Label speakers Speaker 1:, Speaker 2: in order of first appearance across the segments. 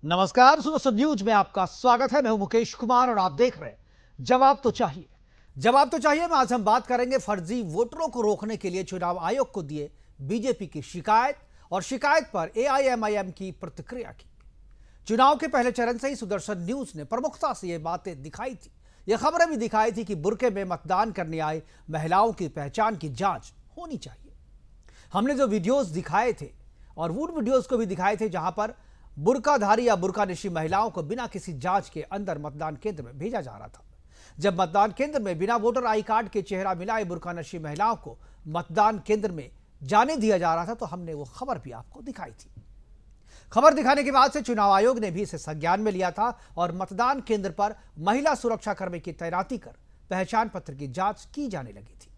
Speaker 1: नमस्कार, सुनो न्यूज में आपका स्वागत है। मैं हूं मुकेश कुमार और आप देख रहे हैं जवाब तो चाहिए। जवाब तो चाहिए में आज हम बात करेंगे फर्जी वोटरों को रोकने के लिए चुनाव आयोग को दिए बीजेपी की शिकायत और शिकायत पर एआईएमआईएम की प्रतिक्रिया की। चुनाव के पहले चरण से ही सुदर्शन न्यूज ने प्रमुखता से ये बातें दिखाई थी, ये खबरें भी दिखाई थी कि बुर्के में मतदान करने आई महिलाओं की पहचान की जांच होनी चाहिए। हमने जो वीडियोस दिखाए थे और वो वीडियोस को भी दिखाए थे जहां पर बुर्काधारी या बुर्कानिशी महिलाओं को बिना किसी जांच के अंदर मतदान केंद्र में भेजा जा रहा था। जब मतदान केंद्र में बिना वोटर आई कार्ड के चेहरा मिलाए बुर्कानशी महिलाओं को मतदान केंद्र में जाने दिया जा रहा था तो हमने वो खबर भी आपको दिखाई थी। खबर दिखाने के बाद से चुनाव आयोग ने भी इसे संज्ञान में लिया था और मतदान केंद्र पर महिला सुरक्षाकर्मी की तैनाती कर पहचान पत्र की जांच की जाने लगी थी।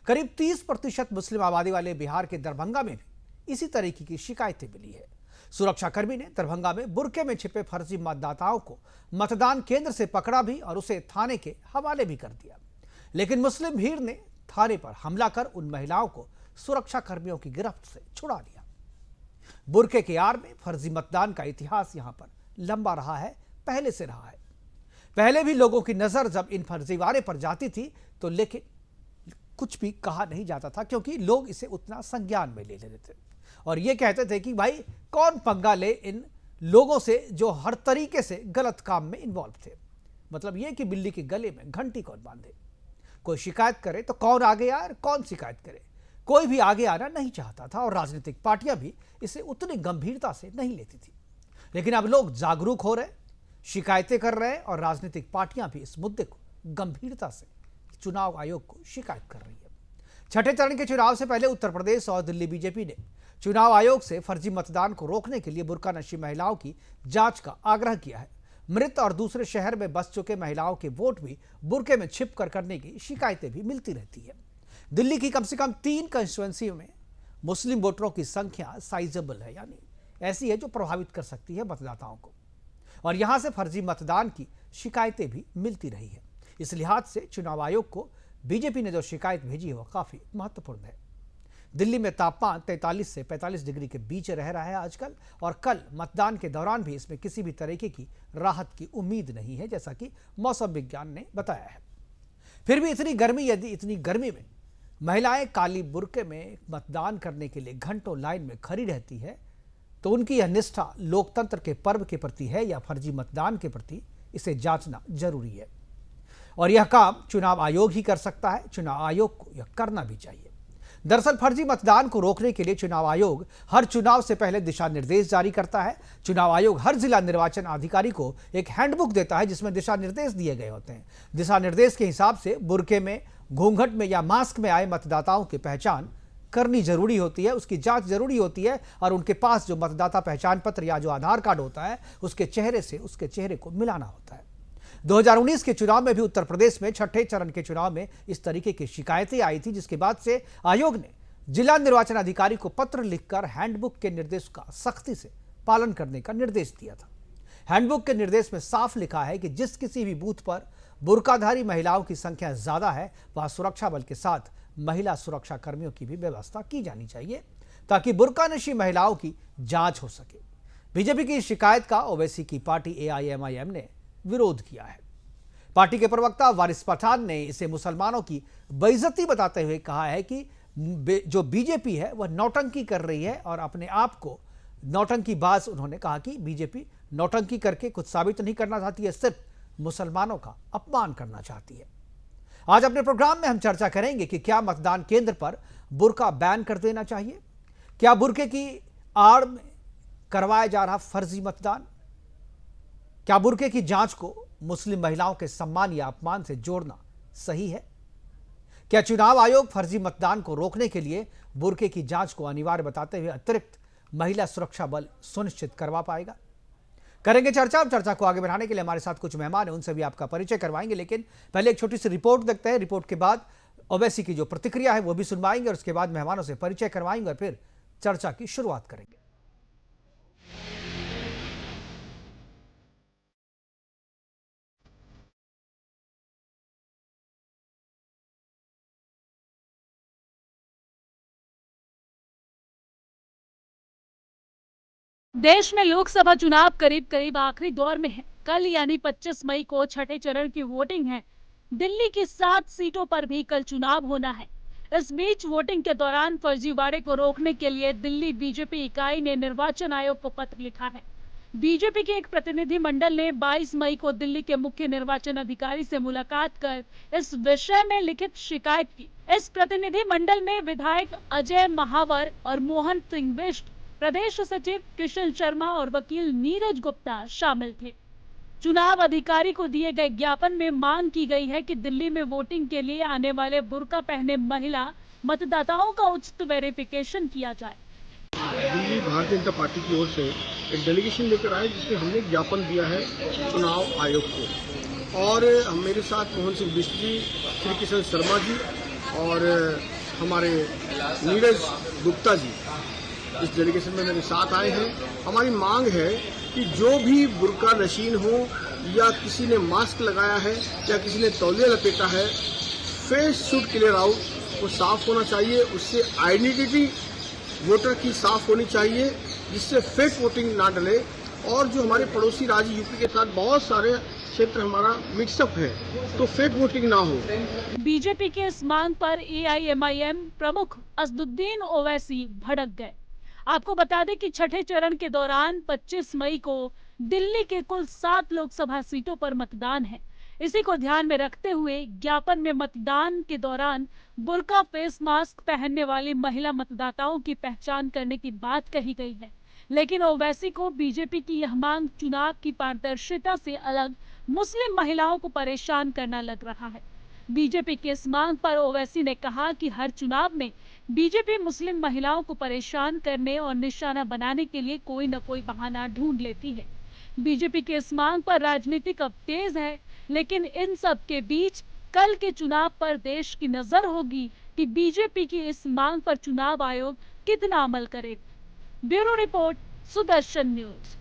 Speaker 1: करीब 30% मुस्लिम आबादी वाले बिहार के दरभंगा में भी इसी तरीके की शिकायतें मिली है। सुरक्षाकर्मी ने दरभंगा में बुर्के में छिपे फर्जी मतदाताओं को मतदान केंद्र से पकड़ा भी और उसे थाने के हवाले भी कर दिया। लेकिन मुस्लिम भीड़ ने थाने पर हमला कर उन महिलाओं को सुरक्षाकर्मियों की गिरफ्त से छुड़ा लिया। बुर्के के आड़ में फर्जी मतदान का इतिहास यहां पर लंबा रहा है, पहले से रहा है। पहले भी लोगों की नजर जब इन फर्जीवाड़े पर जाती थी तो लेकिन कुछ भी कहा नहीं जाता था, क्योंकि लोग इसे उतना संज्ञान में ले लेते थे और ये कहते थे कि भाई कौन पंगा ले इन लोगों से जो हर तरीके से गलत काम में इन्वॉल्व थे। मतलब ये कि बिल्ली के गले में घंटी कौन बांधे, कोई शिकायत करे तो कौन आगे आए, कौन शिकायत करे। कोई भी आगे आना नहीं चाहता था और राजनीतिक पार्टियां भी इसे उतनी गंभीरता से नहीं लेती थी। लेकिन अब लोग जागरूक हो रहे, शिकायतें कर रहे हैं और राजनीतिक पार्टियां भी इस मुद्दे को गंभीरता से चुनाव आयोग को शिकायत कर रही है। छठे चरण के चुनाव से पहले उत्तर प्रदेश और दिल्ली बीजेपी ने चुनाव आयोग से फर्जी मतदान को रोकने के लिए बुर्कानशी महिलाओं की जांच का आग्रह किया है। मृत और दूसरे शहर में बस चुके महिलाओं के वोट भी बुर्के में छिप कर करने की शिकायतें भी मिलती रहती है। दिल्ली की कम से कम 3 कंस्टिट्यूएंसी में मुस्लिम वोटरों की संख्या साइजेबल है, यानी ऐसी है जो प्रभावित कर सकती है मतदाताओं को, और यहां से फर्जी मतदान की शिकायतें भी मिलती रही है। इस लिहाज से चुनाव आयोग को बीजेपी ने जो शिकायत भेजी है वह काफी महत्वपूर्ण है। दिल्ली में तापमान 43 से 45 डिग्री के बीच रह रहा है आजकल, और कल मतदान के दौरान भी इसमें किसी भी तरीके की राहत की उम्मीद नहीं है, जैसा कि मौसम विज्ञान ने बताया है। फिर भी यदि इतनी गर्मी में महिलाएं काली बुर्के में मतदान करने के लिए घंटों लाइन में खड़ी रहती है तो उनकी यह निष्ठा लोकतंत्र के पर्व के प्रति है या फर्जी मतदान के प्रति, इसे जांचना जरूरी है। और यह काम चुनाव आयोग ही कर सकता है, चुनाव आयोग को यह करना भी चाहिए। दरअसल फर्जी मतदान को रोकने के लिए चुनाव आयोग हर चुनाव से पहले दिशा निर्देश जारी करता है। चुनाव आयोग हर जिला निर्वाचन अधिकारी को एक हैंडबुक देता है जिसमें दिशा निर्देश दिए गए होते हैं। दिशा निर्देश के हिसाब से बुर्के में, घूंघट में या मास्क में आए मतदाताओं की पहचान करनी जरूरी होती है, उसकी जांच जरूरी होती है और उनके पास जो मतदाता पहचान पत्र या जो आधार कार्ड होता है उसके चेहरे से उसके चेहरे को मिलाना होता है। 2019 के चुनाव में भी उत्तर प्रदेश में छठे चरण के चुनाव में इस तरीके की शिकायतें आई थी, जिसके बाद से आयोग ने जिला निर्वाचन अधिकारी को पत्र लिखकर हैंडबुक के निर्देश का सख्ती से पालन करने का निर्देश दिया था। हैंडबुक के निर्देश में साफ लिखा है कि जिस किसी भी बूथ पर बुर्काधारी महिलाओं की संख्या ज्यादा है वहां सुरक्षा बल के साथ महिला सुरक्षा कर्मियों की भी व्यवस्था की जानी चाहिए ताकि बुर्कानशी महिलाओं की जांच हो सके। बीजेपी की शिकायत का ओवैसी की पार्टी एआईएमआईएम ने विरोध किया है। पार्टी के प्रवक्ता वारिस पठान ने इसे मुसलमानों की बेइज्जती बताते हुए कहा है कि जो बीजेपी है वह नौटंकी कर रही है और अपने आप को नौटंकीबाज, उन्होंने कहा कि बीजेपी नौटंकी करके कुछ साबित नहीं करना चाहती है, सिर्फ मुसलमानों का अपमान करना चाहती है। आज अपने प्रोग्राम में हम चर्चा करेंगे कि क्या मतदान केंद्र पर बुर्का बैन कर देना चाहिए, क्या बुर्के की आड़ में करवाया जा रहा फर्जी मतदान, क्या बुर्के की जांच को मुस्लिम महिलाओं के सम्मान या अपमान से जोड़ना सही है, क्या चुनाव आयोग फर्जी मतदान को रोकने के लिए बुर्के की जांच को अनिवार्य बताते हुए अतिरिक्त महिला सुरक्षा बल सुनिश्चित करवा पाएगा। करेंगे चर्चा को आगे बढ़ाने के लिए हमारे साथ कुछ मेहमान हैं, उनसे भी आपका परिचय करवाएंगे, लेकिन पहले एक छोटी सी रिपोर्ट देखते हैं। रिपोर्ट के बाद ओवैसी की जो प्रतिक्रिया है वो भी सुनवाएंगे और उसके बाद मेहमानों से परिचय करवाएंगे और फिर चर्चा की शुरुआत करेंगे।
Speaker 2: देश में लोकसभा चुनाव करीब करीब आखिरी दौर में है। कल यानी 25 मई को छठे चरण की वोटिंग है। दिल्ली की 7 सीटों पर भी कल चुनाव होना है। इस बीच वोटिंग के दौरान फर्जीवाड़े को रोकने के लिए दिल्ली बीजेपी इकाई ने निर्वाचन आयोग को पत्र लिखा है। बीजेपी के एक प्रतिनिधि मंडल ने 22 मई को दिल्ली के मुख्य निर्वाचन अधिकारी से मुलाकात कर इस विषय में लिखित शिकायत की। इस प्रतिनिधि मंडल में विधायक अजय महावर और मोहन सिंह बिष्ट, प्रदेश सचिव किशन शर्मा और वकील नीरज गुप्ता शामिल थे। चुनाव अधिकारी को दिए गए ज्ञापन में मांग की गई है कि दिल्ली में वोटिंग के लिए आने वाले बुर्का पहने महिला मतदाताओं का उचित वेरिफिकेशन किया जाए।
Speaker 3: दिल्ली भारतीय जनता पार्टी की ओर से एक डेलीगेशन लेकर आए जिसमें हमने ज्ञापन दिया है चुनाव आयोग को। और मेरे साथ मोहन सिंह बिष्ट जी, श्री किशन शर्मा जी और हमारे नीरज गुप्ता जी इस डेलीगेशन में मेरे साथ आए हैं। हमारी मांग है कि जो भी बुर्का नशीन हो या किसी ने मास्क लगाया है या किसी ने तौलिया लपेटा है, फेस शुड क्लियर आउट, वो साफ होना चाहिए। उससे आइडेंटिटी वोटर की साफ होनी चाहिए जिससे फेक वोटिंग ना डले। और जो हमारे पड़ोसी राज्य यूपी के साथ बहुत सारे क्षेत्र हमारा मिक्सअप है, तो फेक वोटिंग ना हो।
Speaker 2: बीजेपी के इस मांग पर एआईएमआईएम प्रमुख असदुद्दीन ओवैसी भड़क गए। आपको बता दें कि छठे चरण के दौरान 25 मई को दिल्ली के कुल 7 लोकसभा सीटों पर मतदान है। इसी को ध्यान में रखते हुए ज्ञापन में मतदान के दौरान बुर्का फेस मास्क पहनने वाली महिला मतदाताओं की पहचान करने की बात कही गई है। लेकिन ओवैसी को बीजेपी की यह मांग चुनाव की पारदर्शिता से अलग मुस्लिम महिलाओं को परेशान करना लग रहा है। बीजेपी की इस मांग पर ओवैसी ने कहा कि हर चुनाव में बीजेपी मुस्लिम महिलाओं को परेशान करने और निशाना बनाने के लिए कोई न कोई बहाना ढूंढ लेती है। बीजेपी की इस मांग पर राजनीतिक अब तेज है, लेकिन इन सब के बीच कल के चुनाव पर देश की नजर होगी कि बीजेपी की इस मांग पर चुनाव आयोग कितना अमल करेगा। Bureau report, Sudarshan news.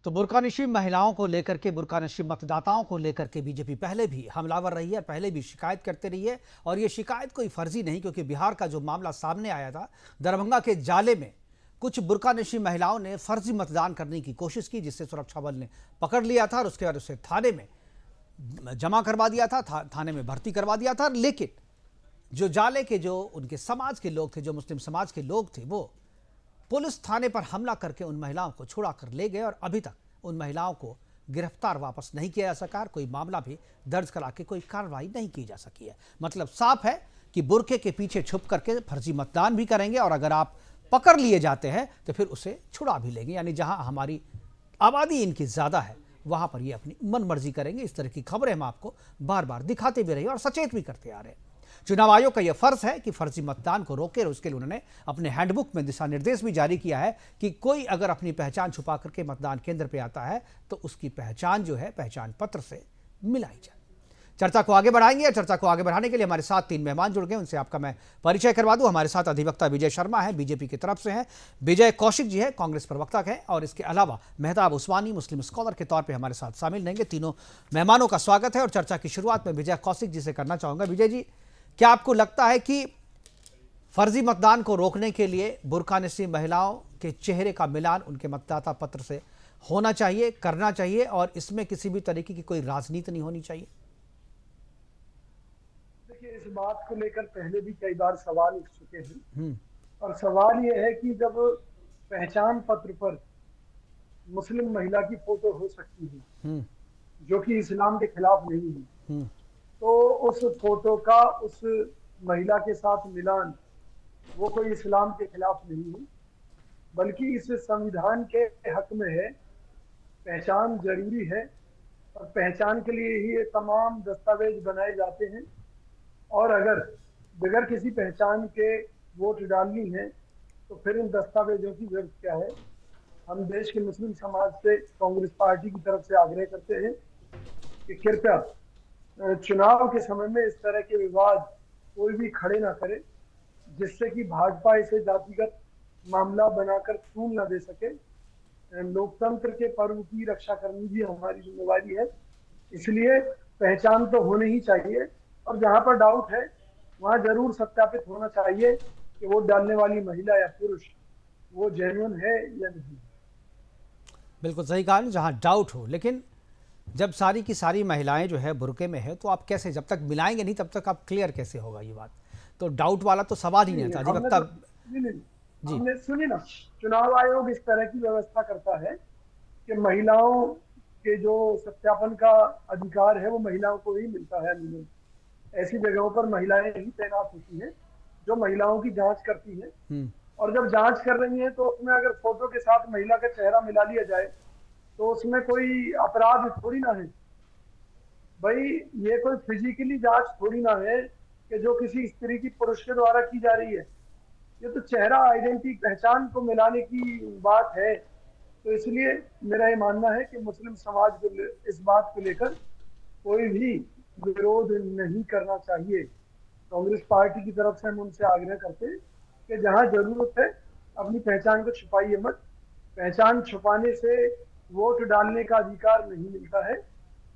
Speaker 1: तो बुर्कानिशी महिलाओं को लेकर के, बुर्कानिशी मतदाताओं को लेकर के बीजेपी पहले भी हमलावर रही है, पहले भी शिकायत करते रही है। और ये शिकायत कोई फर्जी नहीं, क्योंकि बिहार का जो मामला सामने आया था, दरभंगा के जाले में कुछ बुर्कानिशी महिलाओं ने फर्जी मतदान करने की कोशिश की, जिससे सुरक्षा बल ने पकड़ लिया था और उसके बाद उसे थाने में जमा करवा दिया था, थाने में भर्ती करवा दिया था। लेकिन जो जाले के, जो उनके समाज के लोग थे, जो मुस्लिम समाज के लोग थे, वो पुलिस थाने पर हमला करके उन महिलाओं को छुड़ा कर ले गए और अभी तक उन महिलाओं को गिरफ्तार वापस नहीं किया जा सका। कोई मामला भी दर्ज करा के कोई कार्रवाई नहीं की जा सकी है। मतलब साफ है कि बुर्के के पीछे छुप करके फर्जी मतदान भी करेंगे और अगर आप पकड़ लिए जाते हैं तो फिर उसे छुड़ा भी लेंगे। यानी जहां हमारी आबादी इनकी ज्यादा है वहां पर ये अपनी मनमर्जी करेंगे। इस तरह की खबरें हम आपको बार बार दिखाते भी रहे और सचेत भी करते आ रहे हैं। चुनाव आयोग का यह फर्ज है कि फर्जी मतदान को रोके और उसके लिए उन्होंने अपने हैंडबुक में दिशा निर्देश भी जारी किया है कि कोई अगर अपनी पहचान छुपा करके मतदान केंद्र पर आता है तो उसकी पहचान जो है पहचान पत्र से मिलाई जाए। चर्चा को आगे बढ़ाएंगे और चर्चा को आगे बढ़ाने के लिए हमारे साथ 3 मेहमान जुड़ गए। उनसे आपका मैं परिचय करवा दूं। हमारे साथ अधिवक्ता विजय शर्मा है, बीजेपी की तरफ से हैं। विजय कौशिक जी है, कांग्रेस प्रवक्ता है। और इसके अलावा मेहताब उस्मानी मुस्लिम स्कॉलर के तौर पर हमारे साथ शामिल रहेंगे। तीनों मेहमानों का स्वागत है और चर्चा की शुरुआत में विजय कौशिक जी से करना चाहूंगा। विजय जी, क्या आपको लगता है कि फर्जी मतदान को रोकने के लिए बुर्कानिशी महिलाओं के चेहरे का मिलान उनके मतदाता पत्र से होना चाहिए, करना चाहिए और इसमें किसी भी तरीके की कोई राजनीति नहीं होनी चाहिए?
Speaker 4: देखिए, इस बात को लेकर पहले भी कई बार सवाल उठ चुके हैं और सवाल ये है कि जब पहचान पत्र पर मुस्लिम महिला की फोटो हो सकती है जो कि इस्लाम के खिलाफ नहीं है, तो उस फोटो का उस महिला के साथ मिलान वो कोई इस्लाम के खिलाफ नहीं है, बल्कि इस संविधान के हक में है। पहचान जरूरी है और पहचान के लिए ही ये तमाम दस्तावेज बनाए जाते हैं। और अगर बगैर किसी पहचान के वोट डालनी है तो फिर इन दस्तावेजों की जरूरत क्या है। हम देश के मुस्लिम समाज से कांग्रेस पार्टी की तरफ से आग्रह करते हैं कि कृपया चुनाव के समय में इस तरह के विवाद कोई भी खड़े ना करे, जिससे कि भाजपा इसे जातिगत मामला बनाकर तूल न दे सके। लोकतंत्र के पर्व की रक्षा करनी भी हमारी जिम्मेवारी है। इसलिए पहचान तो होनी ही चाहिए, और जहां पर डाउट है वहां जरूर सत्यापित होना चाहिए कि वोट डालने वाली महिला या पुरुष वो जेन्युइन है या नहीं।
Speaker 1: बिल्कुल सही कहा, जहां डाउट हो। लेकिन जब सारी की सारी महिलाएं जो है बुर्के में है, तो आप कैसे, जब तक मिलाएंगे नहीं तब तक आप क्लियर कैसे होगा ये बात? तो डाउट वाला तो सवाल ही नहीं था। अधिवक्ता जी,
Speaker 4: हमने सुनी ना, चुनाव आयोग इस तरह की व्यवस्था करता है कि महिलाओं के जो सत्यापन का अधिकार है वो महिलाओं को ही मिलता है। ऐसी जगहों पर महिलाएं ही तैनात होती हैं जो महिलाओं की जांच करती हैं, और जब जांच कर रही हैं तो उसमें अगर फोटो के साथ महिला का चेहरा मिला लिया जाए तो उसमें कोई अपराध थोड़ी ना है भाई। ये कोई फिजिकली जांच थोड़ी ना है कि जो किसी स्त्री की पुरुष के द्वारा की जा रही है। ये तो चेहरा, आइडेंटिटी, पहचान को मिलाने की बात है। तो इसलिए मेरा ये मानना है कि मुस्लिम समाज को इस बात को लेकर कोई भी विरोध नहीं करना चाहिए। कांग्रेस पार्टी की तरफ से हम उनसे आग्रह करते हैं कि जहां जरूरत है अपनी पहचान को छुपाइए मत। पहचान छुपाने से वोट डालने का अधिकार नहीं मिलता है।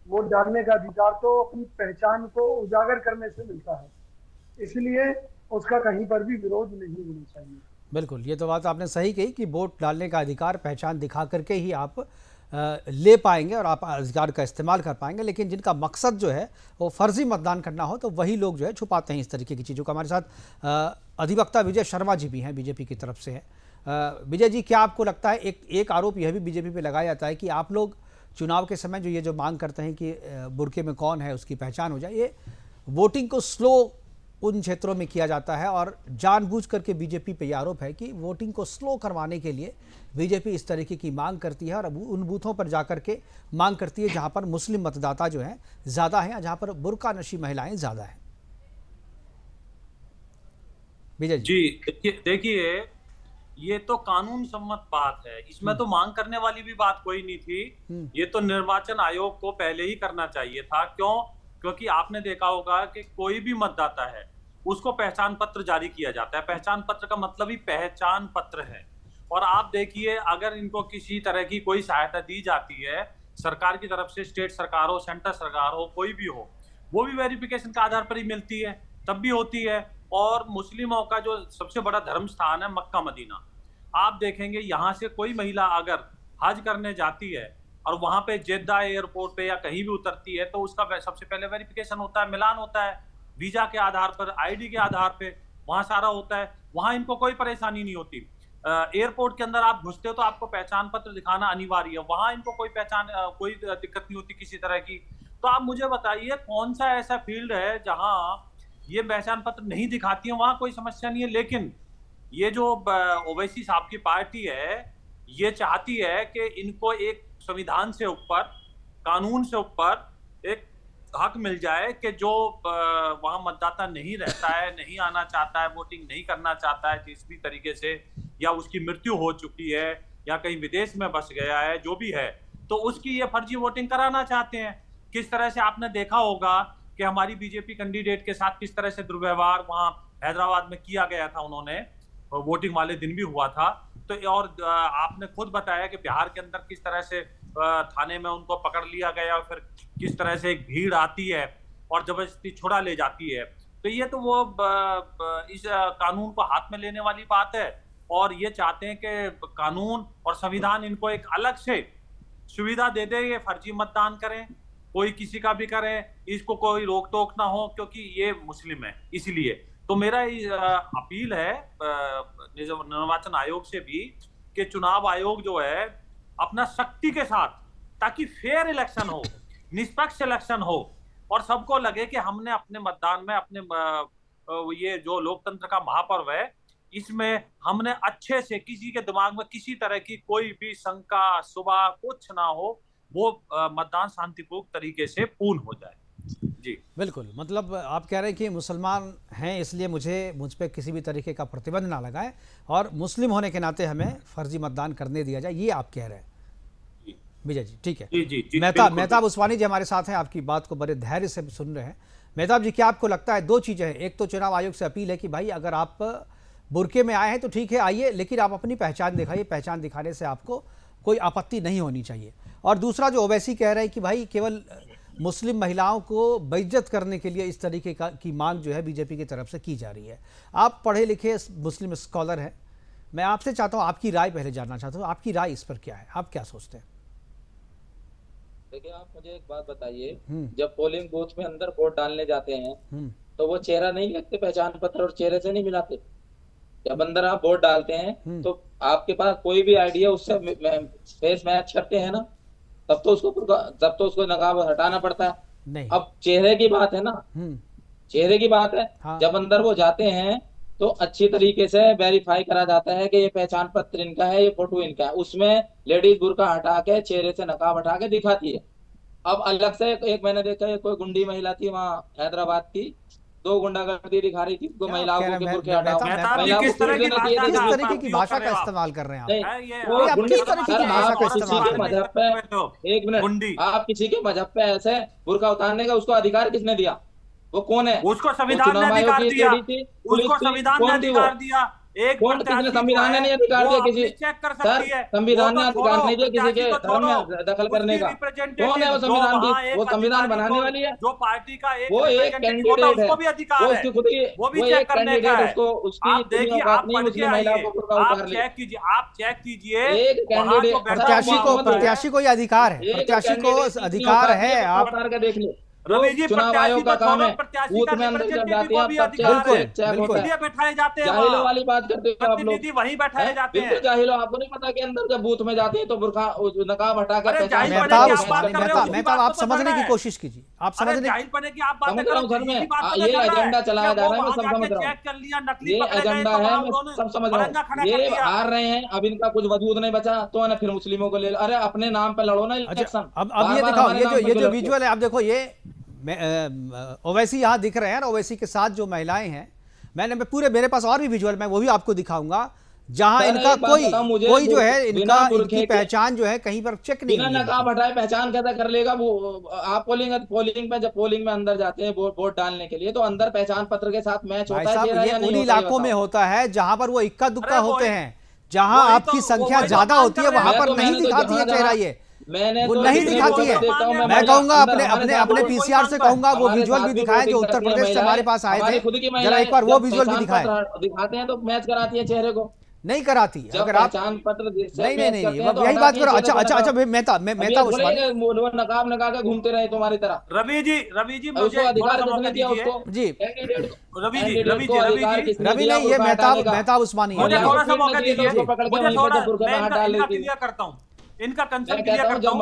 Speaker 4: वोट डालने का अधिकार तो अपनी पहचान को उजागर करने से मिलता है। इसलिए उसका कहीं पर भी विरोध नहीं होना चाहिए।
Speaker 1: बिल्कुल, ये तो बात आपने सही कही कि वोट डालने का अधिकार पहचान दिखा करके ही आप ले पाएंगे और आप अधिकार का इस्तेमाल कर पाएंगे। लेकिन जिनका मकसद जो है वो फर्जी मतदान करना हो, तो वही लोग जो है छुपाते हैं इस तरीके की चीज़ों को। हमारे साथ अधिवक्ता विजय शर्मा जी भी हैं, बीजेपी की तरफ से हैं। विजय जी, क्या आपको लगता है, एक आरोप यह भी बीजेपी पे लगाया जाता है कि आप लोग चुनाव के समय जो मांग करते हैं कि बुर्के में कौन है उसकी पहचान हो जाए, ये वोटिंग को स्लो उन क्षेत्रों में किया जाता है, और जानबूझ करके बीजेपी पे यह आरोप है कि वोटिंग को स्लो करवाने के लिए बीजेपी इस तरीके की मांग करती है और अब उन बूथों पर जाकर के मांग करती है जहां पर मुस्लिम मतदाता जो हैं ज़्यादा हैं, जहां पर बुर्का नशी महिलाएं ज़्यादा हैं। विजय जी,
Speaker 5: देखिए ये तो कानून सम्मत बात है, इसमें तो मांग करने वाली भी बात कोई नहीं थी। ये तो निर्वाचन आयोग को पहले ही करना चाहिए था। क्योंकि आपने देखा होगा कि कोई भी मतदाता है उसको पहचान पत्र जारी किया जाता है। पहचान पत्र का मतलब ही पहचान पत्र है। और आप देखिए, अगर इनको किसी तरह की कोई सहायता दी जाती है सरकार की तरफ से, स्टेट सरकार हो, सेंटर सरकार हो, कोई भी हो, वो भी वेरिफिकेशन के आधार पर ही मिलती है, तब भी होती है। और मुस्लिमों का जो सबसे बड़ा धर्म स्थान है मक्का मदीना, आप देखेंगे यहाँ से कोई महिला अगर हज करने जाती है और वहां पे जेद्दा एयरपोर्ट पे या कहीं भी उतरती है, तो उसका सबसे पहले वेरिफिकेशन होता है, मिलान होता है, वीजा के आधार पर, आईडी के आधार पे, वहां सारा होता है। वहां इनको कोई परेशानी नहीं होती। एयरपोर्ट के अंदर आप घुसते हो तो आपको पहचान पत्र दिखाना अनिवार्य है, वहां इनको कोई दिक्कत नहीं होती किसी तरह की। तो आप मुझे बताइए कौन सा ऐसा फील्ड है जहां ये पहचान पत्र नहीं दिखाती है, वहां कोई समस्या नहीं है। लेकिन ये जो ओवैसी साहब की पार्टी है, ये चाहती है कि इनको एक संविधान से ऊपर, कानून से ऊपर एक हक मिल जाए कि जो वहां मतदाता नहीं रहता है, नहीं आना चाहता है, वोटिंग नहीं करना चाहता है जिस भी तरीके से, या उसकी मृत्यु हो चुकी है या कहीं विदेश में बस गया है, जो भी है, तो उसकी ये फर्जी वोटिंग कराना चाहते हैं। किस तरह से आपने देखा होगा कि हमारी बीजेपी कैंडिडेट के साथ किस तरह से दुर्व्यवहार वहां हैदराबाद में किया गया था, उन्होंने वोटिंग वाले दिन भी हुआ था। तो और आपने खुद बताया कि बिहार के अंदर किस तरह से थाने में उनको पकड़ लिया गया और फिर किस तरह से एक भीड़ आती है और जबरदस्ती छुड़ा ले जाती है। तो ये तो वो इस कानून को हाथ में लेने वाली बात है, और ये चाहते हैं कि कानून और संविधान इनको एक अलग से सुविधा दे दे, ये फर्जी मतदान करें, कोई किसी का भी करें, इसको कोई रोक टोक ना हो, क्योंकि ये मुस्लिम है। इसलिए तो मेरा अपील है निर्वाचन आयोग से भी कि चुनाव आयोग जो है अपना सख्ती के साथ, ताकि फेयर इलेक्शन हो, निष्पक्ष इलेक्शन हो, और सबको लगे कि हमने अपने मतदान में, अपने ये जो लोकतंत्र का महापर्व है, इसमें हमने अच्छे से, किसी के दिमाग में किसी तरह की कोई भी शंका, शुबा कुछ ना हो, वो मतदान शांतिपूर्ण तरीके से पूर्ण हो जाए। जी
Speaker 1: बिल्कुल, मतलब आप कह रहे हैं कि मुसलमान हैं इसलिए मुझ पे किसी भी तरीके का प्रतिबंध ना लगाएं, और मुस्लिम होने के नाते हमें फर्जी मतदान करने दिया जाए, ये आप कह रहे हैं। विजय जी, ठीक है।
Speaker 5: जी,
Speaker 1: मेहताब उस्मानी जी हमारे साथ हैं, आपकी बात को बड़े धैर्य से सुन रहे हैं। मेहताब जी, क्या आपको लगता है, दो चीज़ें हैं, एक तो चुनाव आयोग से अपील है कि भाई अगर आप बुरके में आए हैं तो ठीक है, आइए, लेकिन आप अपनी पहचान दिखाइए। पहचान दिखाने से आपको कोई आपत्ति नहीं होनी चाहिए। और दूसरा जो ओवैसी कह रहे हैं कि भाई केवल मुस्लिम महिलाओं को बेइज्जत करने के लिए इस तरीके की मांग जो है बीजेपी की तरफ से की जा रही है। आप पढ़े लिखे मुस्लिम स्कॉलर हैं, मैं आपसे चाहता हूं, आपकी राय पहले जानना चाहता हूं, आपकी राय इस पर क्या है, आप क्या सोचते हैं?
Speaker 6: देखिए, आप मुझे एक बात बताइए, जब पोलिंग बूथ में अंदर वोट डालने जाते हैं तो वो चेहरा नहीं लगते, पहचान पत्र और चेहरे से नहीं मिलाते? जब अंदर आप वोट डालते हैं तो आपके पास कोई भी आइडिया उससे फेस मैच करते हैं ना, तब तो उसको नकाब हटाना पड़ता है।
Speaker 1: नहीं।
Speaker 6: अब चेहरे की बात है ना, चेहरे की बात है।
Speaker 1: हाँ।
Speaker 6: जब अंदर वो जाते हैं तो अच्छी तरीके से वेरीफाई करा जाता है कि ये पहचान पत्र इनका है, ये फोटो इनका है। उसमें लेडीज बुर्का हटा के चेहरे से नकाब हटा के दिखाती है। अब अलग से एक मैंने देखा, कोई गुंडी महिला थी वहाँ हैदराबाद की, 2 गुंडागर्दी दिखा रही थी, तो महिलाओं को बुर्के हटाओ।
Speaker 1: किस तरीके की भाषा का इस्तेमाल कर रहे हैं आप?
Speaker 6: एक मिनट, आप किसी के मजहब पे ऐसे बुर्का उतारने का उसको अधिकार किसने दिया? वो कौन है?
Speaker 5: उसको संविधान ने अधिकार दिया, उसको संविधान ने अधिकार दिया।
Speaker 6: कौन? किसने? संविधान ने नहीं अधिकार दिया किसी?
Speaker 5: चेक कर सकती है।
Speaker 6: संविधान ने अधिकार नहीं दिया किसी के धर्म में दखल करने का। कौन है वो संविधान की? वो संविधान बनाने वाली है,
Speaker 5: जो पार्टी का
Speaker 6: वो एक कैंडिडेट है,
Speaker 5: उसको भी अधिकार है,
Speaker 6: वो भी चेक करने का है।
Speaker 5: आप देखिए, आप पढ़ के आइए, आप चेक कीजिए,
Speaker 6: एक कैंडिडेट,
Speaker 1: प्रत्याशी को ये अधिकार है, प्रत्याशी को अधिकार है। आप
Speaker 6: देख ले,
Speaker 5: रवि जी,
Speaker 6: चुनाव आयोग का काम है, बूथ में अंदर जब जाते हैं
Speaker 5: बैठाए जाते हैं,
Speaker 6: जाहिलों वाली बात करते हो आप लोग,
Speaker 5: प्रतिनिधि वहीं बैठाए जाते हैं।
Speaker 6: बिल्कुल जाहिलों, आपको नहीं पता कि अंदर जब बूथ में जाते हैं तो बुर्का नकाब हटा कर
Speaker 1: मेहताब, आप समझने की कोशिश कीजिए, आप समझने
Speaker 5: की आप बात कर
Speaker 6: रहे हैं। ये एजेंडा चलाया जा रहा है, मैं सब समझ रहा हूँ, ये एजेंडा है, मैं सब समझ रहा हूँ। ये हार रहे हैं, अब इनका कुछ वजूद नहीं बचा तो ना फिर मुस्लिमों को ले लो। अरे अपने नाम पे लड़ो ना इलेक्शन।
Speaker 1: अब ये दिखाओ, ये जो विजुअल है, आप देखो, ये ओवैसी यहाँ दिख रहे हैं, ओवैसी के साथ जो महिलाएं हैं, मेरे पास और भी विजुअल, मैं वो भी आपको दिखाऊंगा, जहां इनका कोई जो है, इनकी पहचान जो है कहीं पर चेक नहीं है।
Speaker 6: नकाब हटाए पहचान कैसे कर लेगा वो? आप पोलिंग में, जब पोलिंग में अंदर जाते हैं वोट डालने के लिए, तो अंदर पहचान पत्र के साथ मैच होता है।
Speaker 1: ये उन इलाकों में होता है जहां पर वो इक्का दुक्का होते हैं, जहां आपकी संख्या ज्यादा होती है, वहां पर नहीं दिखाती है चेहरा। ये वो नहीं दिखाती है। मैं कहूंगा अपने पीसीआर से कहूंगा वो विजुअल भी दिखाएं जो उत्तर प्रदेश से हमारे पास आए थे, जरा एक बार वो विजुअल भी दिखाएं।
Speaker 6: दिखाते हैं तो मैच कराती है चेहरे को,
Speaker 1: नहीं कराती। अगर आप
Speaker 6: पहचान पत्र
Speaker 1: नहीं यही बात करो। अच्छा मेहताब
Speaker 6: नकाब लगा के घूमते रहे तुम्हारी तरह।
Speaker 5: रवि जी मुझे
Speaker 6: अधिकार किसने दिया उसको?
Speaker 1: जी
Speaker 5: रवि
Speaker 1: नहीं, ये मेहताब उस्मानी है।
Speaker 5: मुझे थोड़ा सा मौका दीजिए, मुझे थोड़ा क्लियर करता हूँ, इनका कंसर्न क्लियर करता हूं।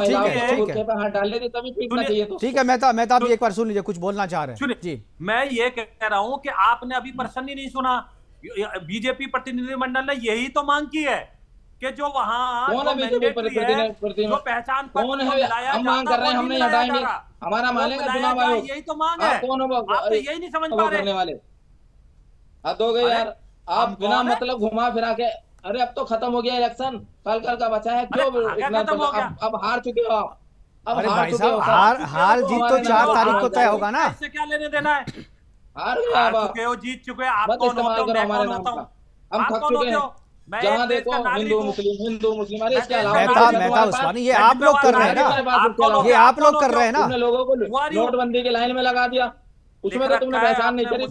Speaker 1: ठीक है मेहताब जी, एक बार सुन लीजिए, कुछ बोलना चाह रहे हैं जी।
Speaker 5: मैं ये कह रहा हूं कि आपने अभी प्रश्न ही नहीं सुना। बीजेपी प्रतिनिधिमंडल ने यही तो मांग की है कि जो वहां जो पहचान पत्र मिलाया
Speaker 6: जाता है, हमने हटाएंगे, हमारा मानेगा चुनाव आयोग,
Speaker 5: यही तो मांग है। आप यही नहीं समझ पा रहे
Speaker 6: वाले। हद हो गई यार, आप बिना मतलब घुमा फिरा के। अरे अब तो खत्म हो गया इलेक्शन, कल का बचा है, क्यों अब हार चुके हो आप।
Speaker 1: अरे भाई साहब, हार जीत तो 4 तारीख को तय होगा ना,
Speaker 5: इससे क्या लेने देना है?
Speaker 6: हार
Speaker 5: चुके हो, जीत चुके हो, आप कौन होते हो, मैं कौन होता हूँ,
Speaker 6: हम थक चुके हैं। जहाँ देखो हिंदू मुस्लिम, अरे इसके अलावा
Speaker 1: मेहताब उस्मानी, ये आप लोग कर रहे हैं ना, ये आप लोग कर रहे हैं ना।
Speaker 6: लोगों को नोटबंदी की लाइन में लगा दिया, उसमें तो तुमने पहचान नहीं करी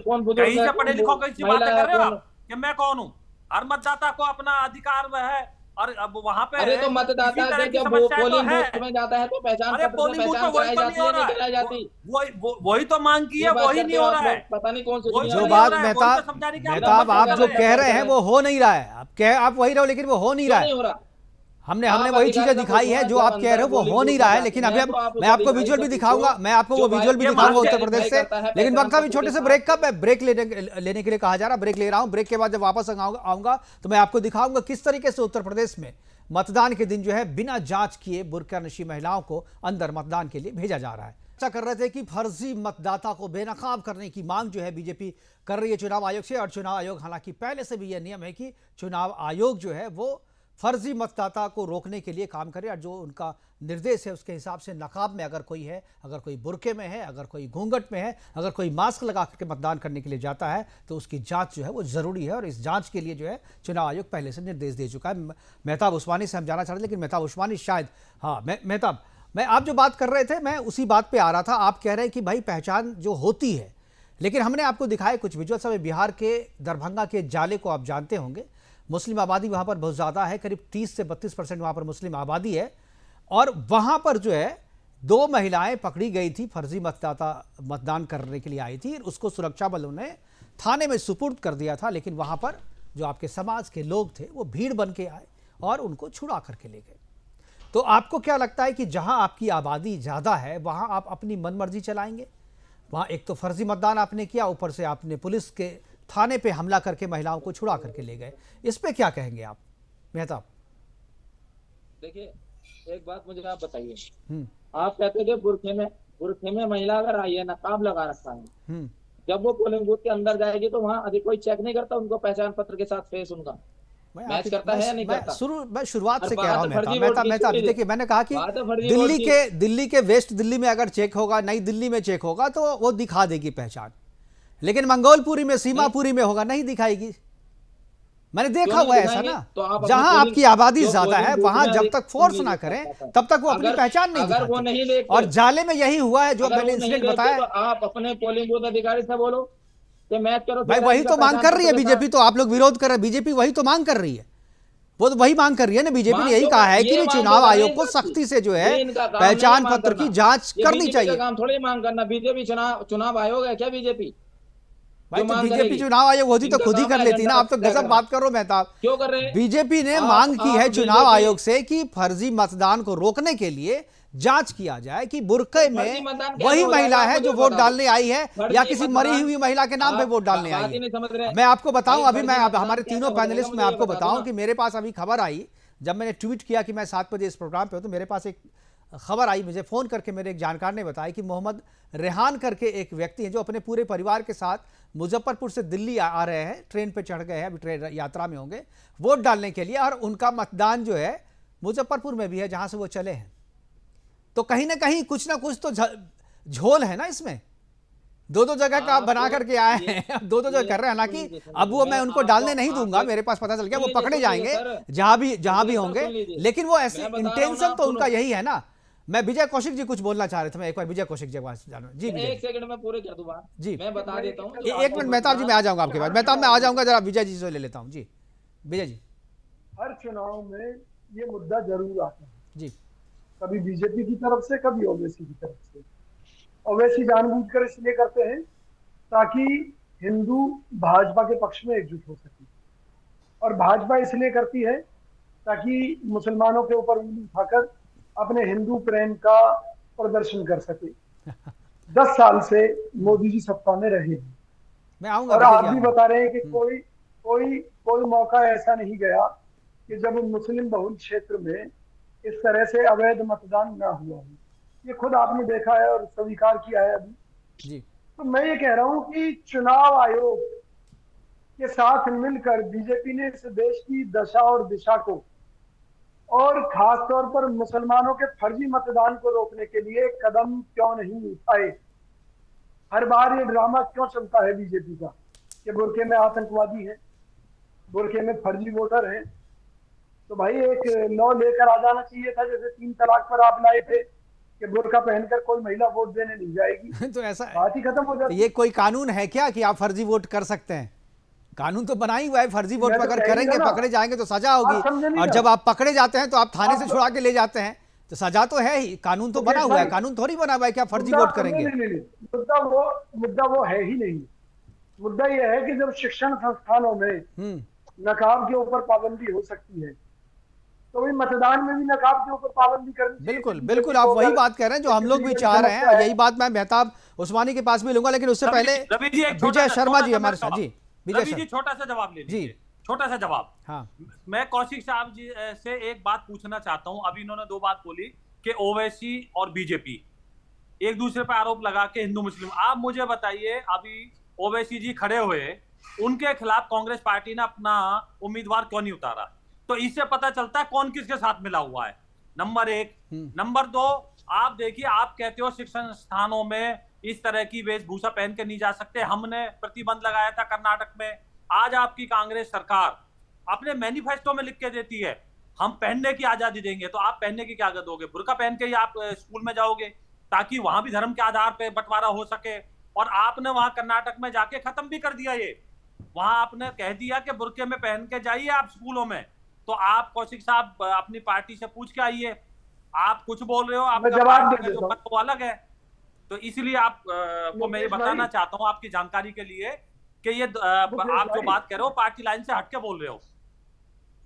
Speaker 6: कौन
Speaker 5: कहीं से पढ़े लिखो कैसी बातें कर रहे हो कि मैं कौन हूँ? हर मतदाता को अपना अधिकार है, और अब वहाँ पे
Speaker 6: अरे तो मतदाता जब पोलिंग बूथ में जाता है तो पहचान कराई जाती है, नहीं कराई जाती?
Speaker 5: वही तो मांग की है, वही नहीं हो रहा है।
Speaker 6: पता नहीं कौन सी
Speaker 1: जो बात मेहताब आप जो कह रहे हैं वो हो नहीं रहा है। आप वही रहो, लेकिन वो हो नहीं रहा है। हमने वही चीजें दिखाई है जो आप कह रहे हो, वो हो नहीं रहा है। लेकिन अभी मैं आपको विजुअल भी दिखाऊंगा, उत्तर प्रदेश से। लेकिन वक्त अभी छोटे से ब्रेक का, ब्रेक लेने के लिए कहा जा रहा है, ब्रेक ले रहा हूं। ब्रेक के बाद जब वापस आऊंगा तो मैं आपको दिखाऊंगा किस तरीके से उत्तर प्रदेश में मतदान के दिन जो है बिना जांच किए बुर्कानशी महिलाओं को अंदर मतदान के लिए भेजा जा रहा है। चर्चा कर रहे थे कि फर्जी मतदाता को बेनकाब करने की मांग जो है बीजेपी कर रही है चुनाव आयोग से। और चुनाव आयोग, हालांकि पहले से भी यह नियम है कि चुनाव आयोग जो है वो फर्जी मतदाता को रोकने के लिए काम करे और जो उनका निर्देश है उसके हिसाब से नकाब में अगर कोई है, अगर कोई बुर्के में है, अगर कोई घूंघट में है, अगर कोई मास्क लगा करके मतदान करने के लिए जाता है तो उसकी जांच जो है वो ज़रूरी है। और इस जांच के लिए जो है चुनाव आयोग पहले से निर्देश दे चुका है। मेहताब उस्मानी से हम जाना चाह रहे थे, लेकिन मेहताब उस्मानी शायद, हाँ मेहताब, मैं आप जो बात कर रहे थे मैं उसी बात पे आ रहा था। आप कह रहे हैं कि भाई पहचान जो होती है, लेकिन हमने आपको दिखाए कुछ विजुअल्स। अभी बिहार के दरभंगा के जाले को आप जानते होंगे, मुस्लिम आबादी वहाँ पर बहुत ज़्यादा है, करीब 30 से 32% वहाँ पर मुस्लिम आबादी है। और वहाँ पर जो है 2 महिलाएं पकड़ी गई थी, फर्जी मतदाता मतदान करने के लिए आई थी, उसको सुरक्षा बलों ने थाने में सुपुर्द कर दिया था। लेकिन वहाँ पर जो आपके समाज के लोग थे वो भीड़ बन के आए और उनको छुड़ा करके ले गए। तो आपको क्या लगता है कि जहाँ आपकी आबादी ज़्यादा है वहाँ आप अपनी मनमर्जी चलाएंगे? वहाँ एक तो फर्जी मतदान आपने किया, ऊपर से आपने पुलिस के थाने पे हमला करके महिलाओं को छुड़ा करके ले गए, इस पे क्या कहेंगे आप मेहताब?
Speaker 6: देखिए, एक बात मुझे आप बताइए, आप कहते थे बुरखे में महिला अगर आई है, नकाब लगा रखा है, जब वो पोलिंग बूथ के अंदर जाएगी तो वहाँ अधिक कोई चेक नहीं करता उनको पहचान पत्र के साथ फेस उनका मैच करता है या नहीं करता?
Speaker 1: मैं शुरुआत से कह रहा हूँ मेहताब, देखिए मैंने कहा कि दिल्ली के वेस्ट दिल्ली में अगर चेक होगा, नई दिल्ली में चेक होगा तो वो दिखा देगी पहचान, लेकिन मंगोलपुरी में, सीमापुरी में होगा नहीं दिखाएगी। मैंने देखा हुआ है ऐसा ना, तो जहां आपकी आबादी ज्यादा है वहां जब तक फोर्स ना करें तब तक वो अपनी पहचान नहीं दिखाते। और जाले में यही हुआ है जो मैंने इंसिडेंट बताया।
Speaker 6: तो आप अपने पोलिंग बूथ अधिकारी से बोलो कि मैच करो।
Speaker 1: भाई वही तो मांग कर रही है बीजेपी, तो आप लोग विरोध कर रहे हैं, बीजेपी वही तो मांग कर रही है, वो तो वही मांग कर रही है ना। बीजेपी ने यही कहा है कि चुनाव आयोग को सख्ती से जो है पहचान पत्र की जांच करनी चाहिए।
Speaker 6: काम थोड़ी मांग करना, बीजेपी चुनाव आयोग है क्या बीजेपी?
Speaker 1: भाई तो बीजेपी चुनाव आयोग होती तो खुद ही कर लेती ना। आप तो गजब बात करो मेहताब।
Speaker 6: क्यों कर रहे हैं?
Speaker 1: बीजेपी ने मांग की है चुनाव आयोग से कि फर्जी मतदान को रोकने के लिए जांच किया जाए कि बुरके में वही महिला है जो वोट डालने आई है या किसी मरी हुई महिला के नाम पे वोट डालने आई है। मैं आपको बताऊं, अभी मैं हमारे तीनों पैनलिस्ट में आपको बताऊं कि मेरे पास अभी खबर आई, जब मैंने ट्वीट किया कि मैं 7 बजे इस प्रोग्राम पे हूं तो मेरे पास एक खबर आई, मुझे फ़ोन करके मेरे एक जानकार ने बताया कि मोहम्मद रेहान करके एक व्यक्ति है जो अपने पूरे परिवार के साथ मुजफ्फरपुर से दिल्ली आ रहे हैं, ट्रेन पे चढ़ गए हैं, अभी ट्रेन यात्रा में होंगे वोट डालने के लिए, और उनका मतदान जो है मुजफ्फरपुर में भी है जहां से वो चले हैं। तो कहीं ना कहीं कुछ ना कुछ तो झोल है ना इसमें। 2 जगह का आप बना करके आए हैं, 2 जगह कर रहे हैं। हालांकि अब वो मैं उनको डालने नहीं दूंगा, मेरे पास पता चल गया वो पकड़े जाएंगे जहां भी होंगे, लेकिन वो ऐसी इंटेंशन तो उनका यही है ना। मैं विजय कौशिक जी कुछ बोलना चाह रहे थे, मैं एक बार विजय कौशिक जी जानो जी।
Speaker 6: एक सेकंड में पूरे कर दूं बात जी, मैं बता देता हूं।
Speaker 1: 1 मिनट मेहताब जी, मैं आ जाऊंगा आपके बाद। मेहताब मैं आ जाऊंगा, जरा विजय जी से ले लेता हूं जी। विजय जी,
Speaker 4: हर चुनाव में ये मुद्दा जरूर आता है
Speaker 1: जी,
Speaker 4: कभी बीजेपी की तरफ से, कभी ओवैसी की तरफ से। ओवैसी जानबूझकर इसलिए करते हैं ताकि हिंदू भाजपा के पक्ष में एकजुट हो सके, और भाजपा इसलिए करती है ताकि मुसलमानों के ऊपर उंगली उठाकर अपने हिंदू प्रेम का प्रदर्शन कर सके। 10 साल से मोदी जी सत्ता में रहे हैं,
Speaker 1: मैं आऊंगा,
Speaker 4: और आप भी बता रहे हैं कि कोई मौका ऐसा नहीं गया कि जब मुस्लिम बहुल क्षेत्र में इस तरह से अवैध मतदान ना हुआ हो। ये खुद आपने देखा है और स्वीकार किया है अभी
Speaker 1: जी।
Speaker 4: तो मैं ये कह रहा हूं कि चुनाव आयोग के साथ मिलकर बीजेपी ने इस देश की दशा और दिशा को, और खास तौर पर मुसलमानों के फर्जी मतदान को रोकने के लिए कदम क्यों नहीं उठाए। हर बार ये ड्रामा क्यों चलता है बीजेपी का कि बुरके में आतंकवादी हैं, बुरके में फर्जी वोटर हैं। तो भाई एक लॉ लेकर आ जाना चाहिए था, जैसे 3 तलाक पर आप लाए थे कि बुर्का पहनकर कोई महिला वोट देने नहीं जाएगी।
Speaker 1: तो ऐसा
Speaker 4: बात ही खत्म हो जाती।
Speaker 1: ये कोई कानून है क्या कि आप फर्जी वोट कर सकते हैं? कानून तो बना ही हुआ है, फर्जी वोट अगर करेंगे, पकड़े जाएंगे तो सजा होगी, और जब आप पकड़े जाते हैं तो आप थाने से छुड़ा के ले जाते हैं तो सजा तो है ही। कानून तो बना हुआ है, कानून थोड़ी बना हुआ है कि आप फर्जी वोट करेंगे।
Speaker 4: मुद्दा वो है ही नहीं। मुद्दा यह है कि जब शिक्षण संस्थानों में नकाब के ऊपर पाबंदी हो सकती है तो वही मतदान में भी नकाब के ऊपर पाबंदी करनी।
Speaker 1: बिल्कुल बिल्कुल, आप वही बात कह रहे हैं जो हम लोग भी चाह रहे हैं। यही बात मैं मेहताब उस्मानी के पास भी लूंगा, लेकिन उससे पहले विजय शर्मा जी हमारे साथ। जी
Speaker 5: रवि जी, छोटा सा जवाब ले लीजिए, छोटा सा जवाब।
Speaker 1: हाँ,
Speaker 5: मैं कौशिक साहब जी से एक बात पूछना चाहता हूं। अभी इन्होंने 2 बात बोली कि ओवैसी और बीजेपी एक दूसरे पर आरोप लगा के हिंदू मुस्लिम। आप मुझे बताइए, अभी ओवैसी जी खड़े हुए, उनके खिलाफ कांग्रेस पार्टी ने अपना उम्मीदवार क्यों नहीं उतारा? तो इससे पता चलता है कौन किसके साथ मिला हुआ है, नंबर एक। नंबर दो, आप देखिए, आप कहते हो शिक्षण संस्थानों में इस तरह की वेशभूषा पहन के नहीं जा सकते, हमने प्रतिबंध लगाया था कर्नाटक में। आज आपकी कांग्रेस सरकार अपने मैनिफेस्टो में लिख के देती है हम पहनने की आजादी देंगे, तो आप पहनने की क्या दोगे? बुर्का पहन के ही आप स्कूल में जाओगे ताकि वहां भी धर्म के आधार पे बंटवारा हो सके। और आपने वहां कर्नाटक में जाके खत्म भी कर दिया ये, वहां आपने कह दिया कि बुर्के में पहन के जाइए आप स्कूलों में। तो आप कौशिक साहब अपनी पार्टी से पूछ के आइए, आप कुछ बोल रहे हो, आपका
Speaker 4: जवाब
Speaker 5: पार्टी
Speaker 4: दे
Speaker 5: का जो मत वो अलग है। तो इसलिए आप को मैं ये बताना चाहता हूं आपकी जानकारी के लिए कि ये आप जो बात कर रहे हो पार्टी लाइन से हटके बोल रहे हो।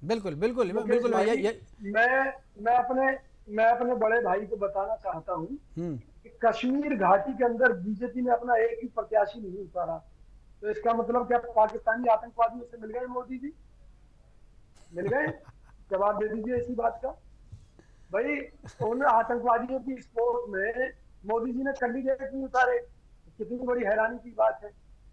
Speaker 1: बिल्कुल बिल्कुल बिल्कुल।
Speaker 4: मैं अपने बड़े भाई को बताना चाहता हूँ कि कश्मीर घाटी के अंदर बीजेपी ने अपना एक ही प्रत्याशी नहीं उतारा, तो इसका मतलब क्या पाकिस्तानी आतंकवादियों से मिल गए मोदी जी? मिल गए? जवाब दे दीजिए इसी बात का। भाई उन आतंकवादियों की स्पोर्ट में मोदी जी ने कैंडिडेट नहीं उतारे, कितनी बड़ी हैरानी की बात है।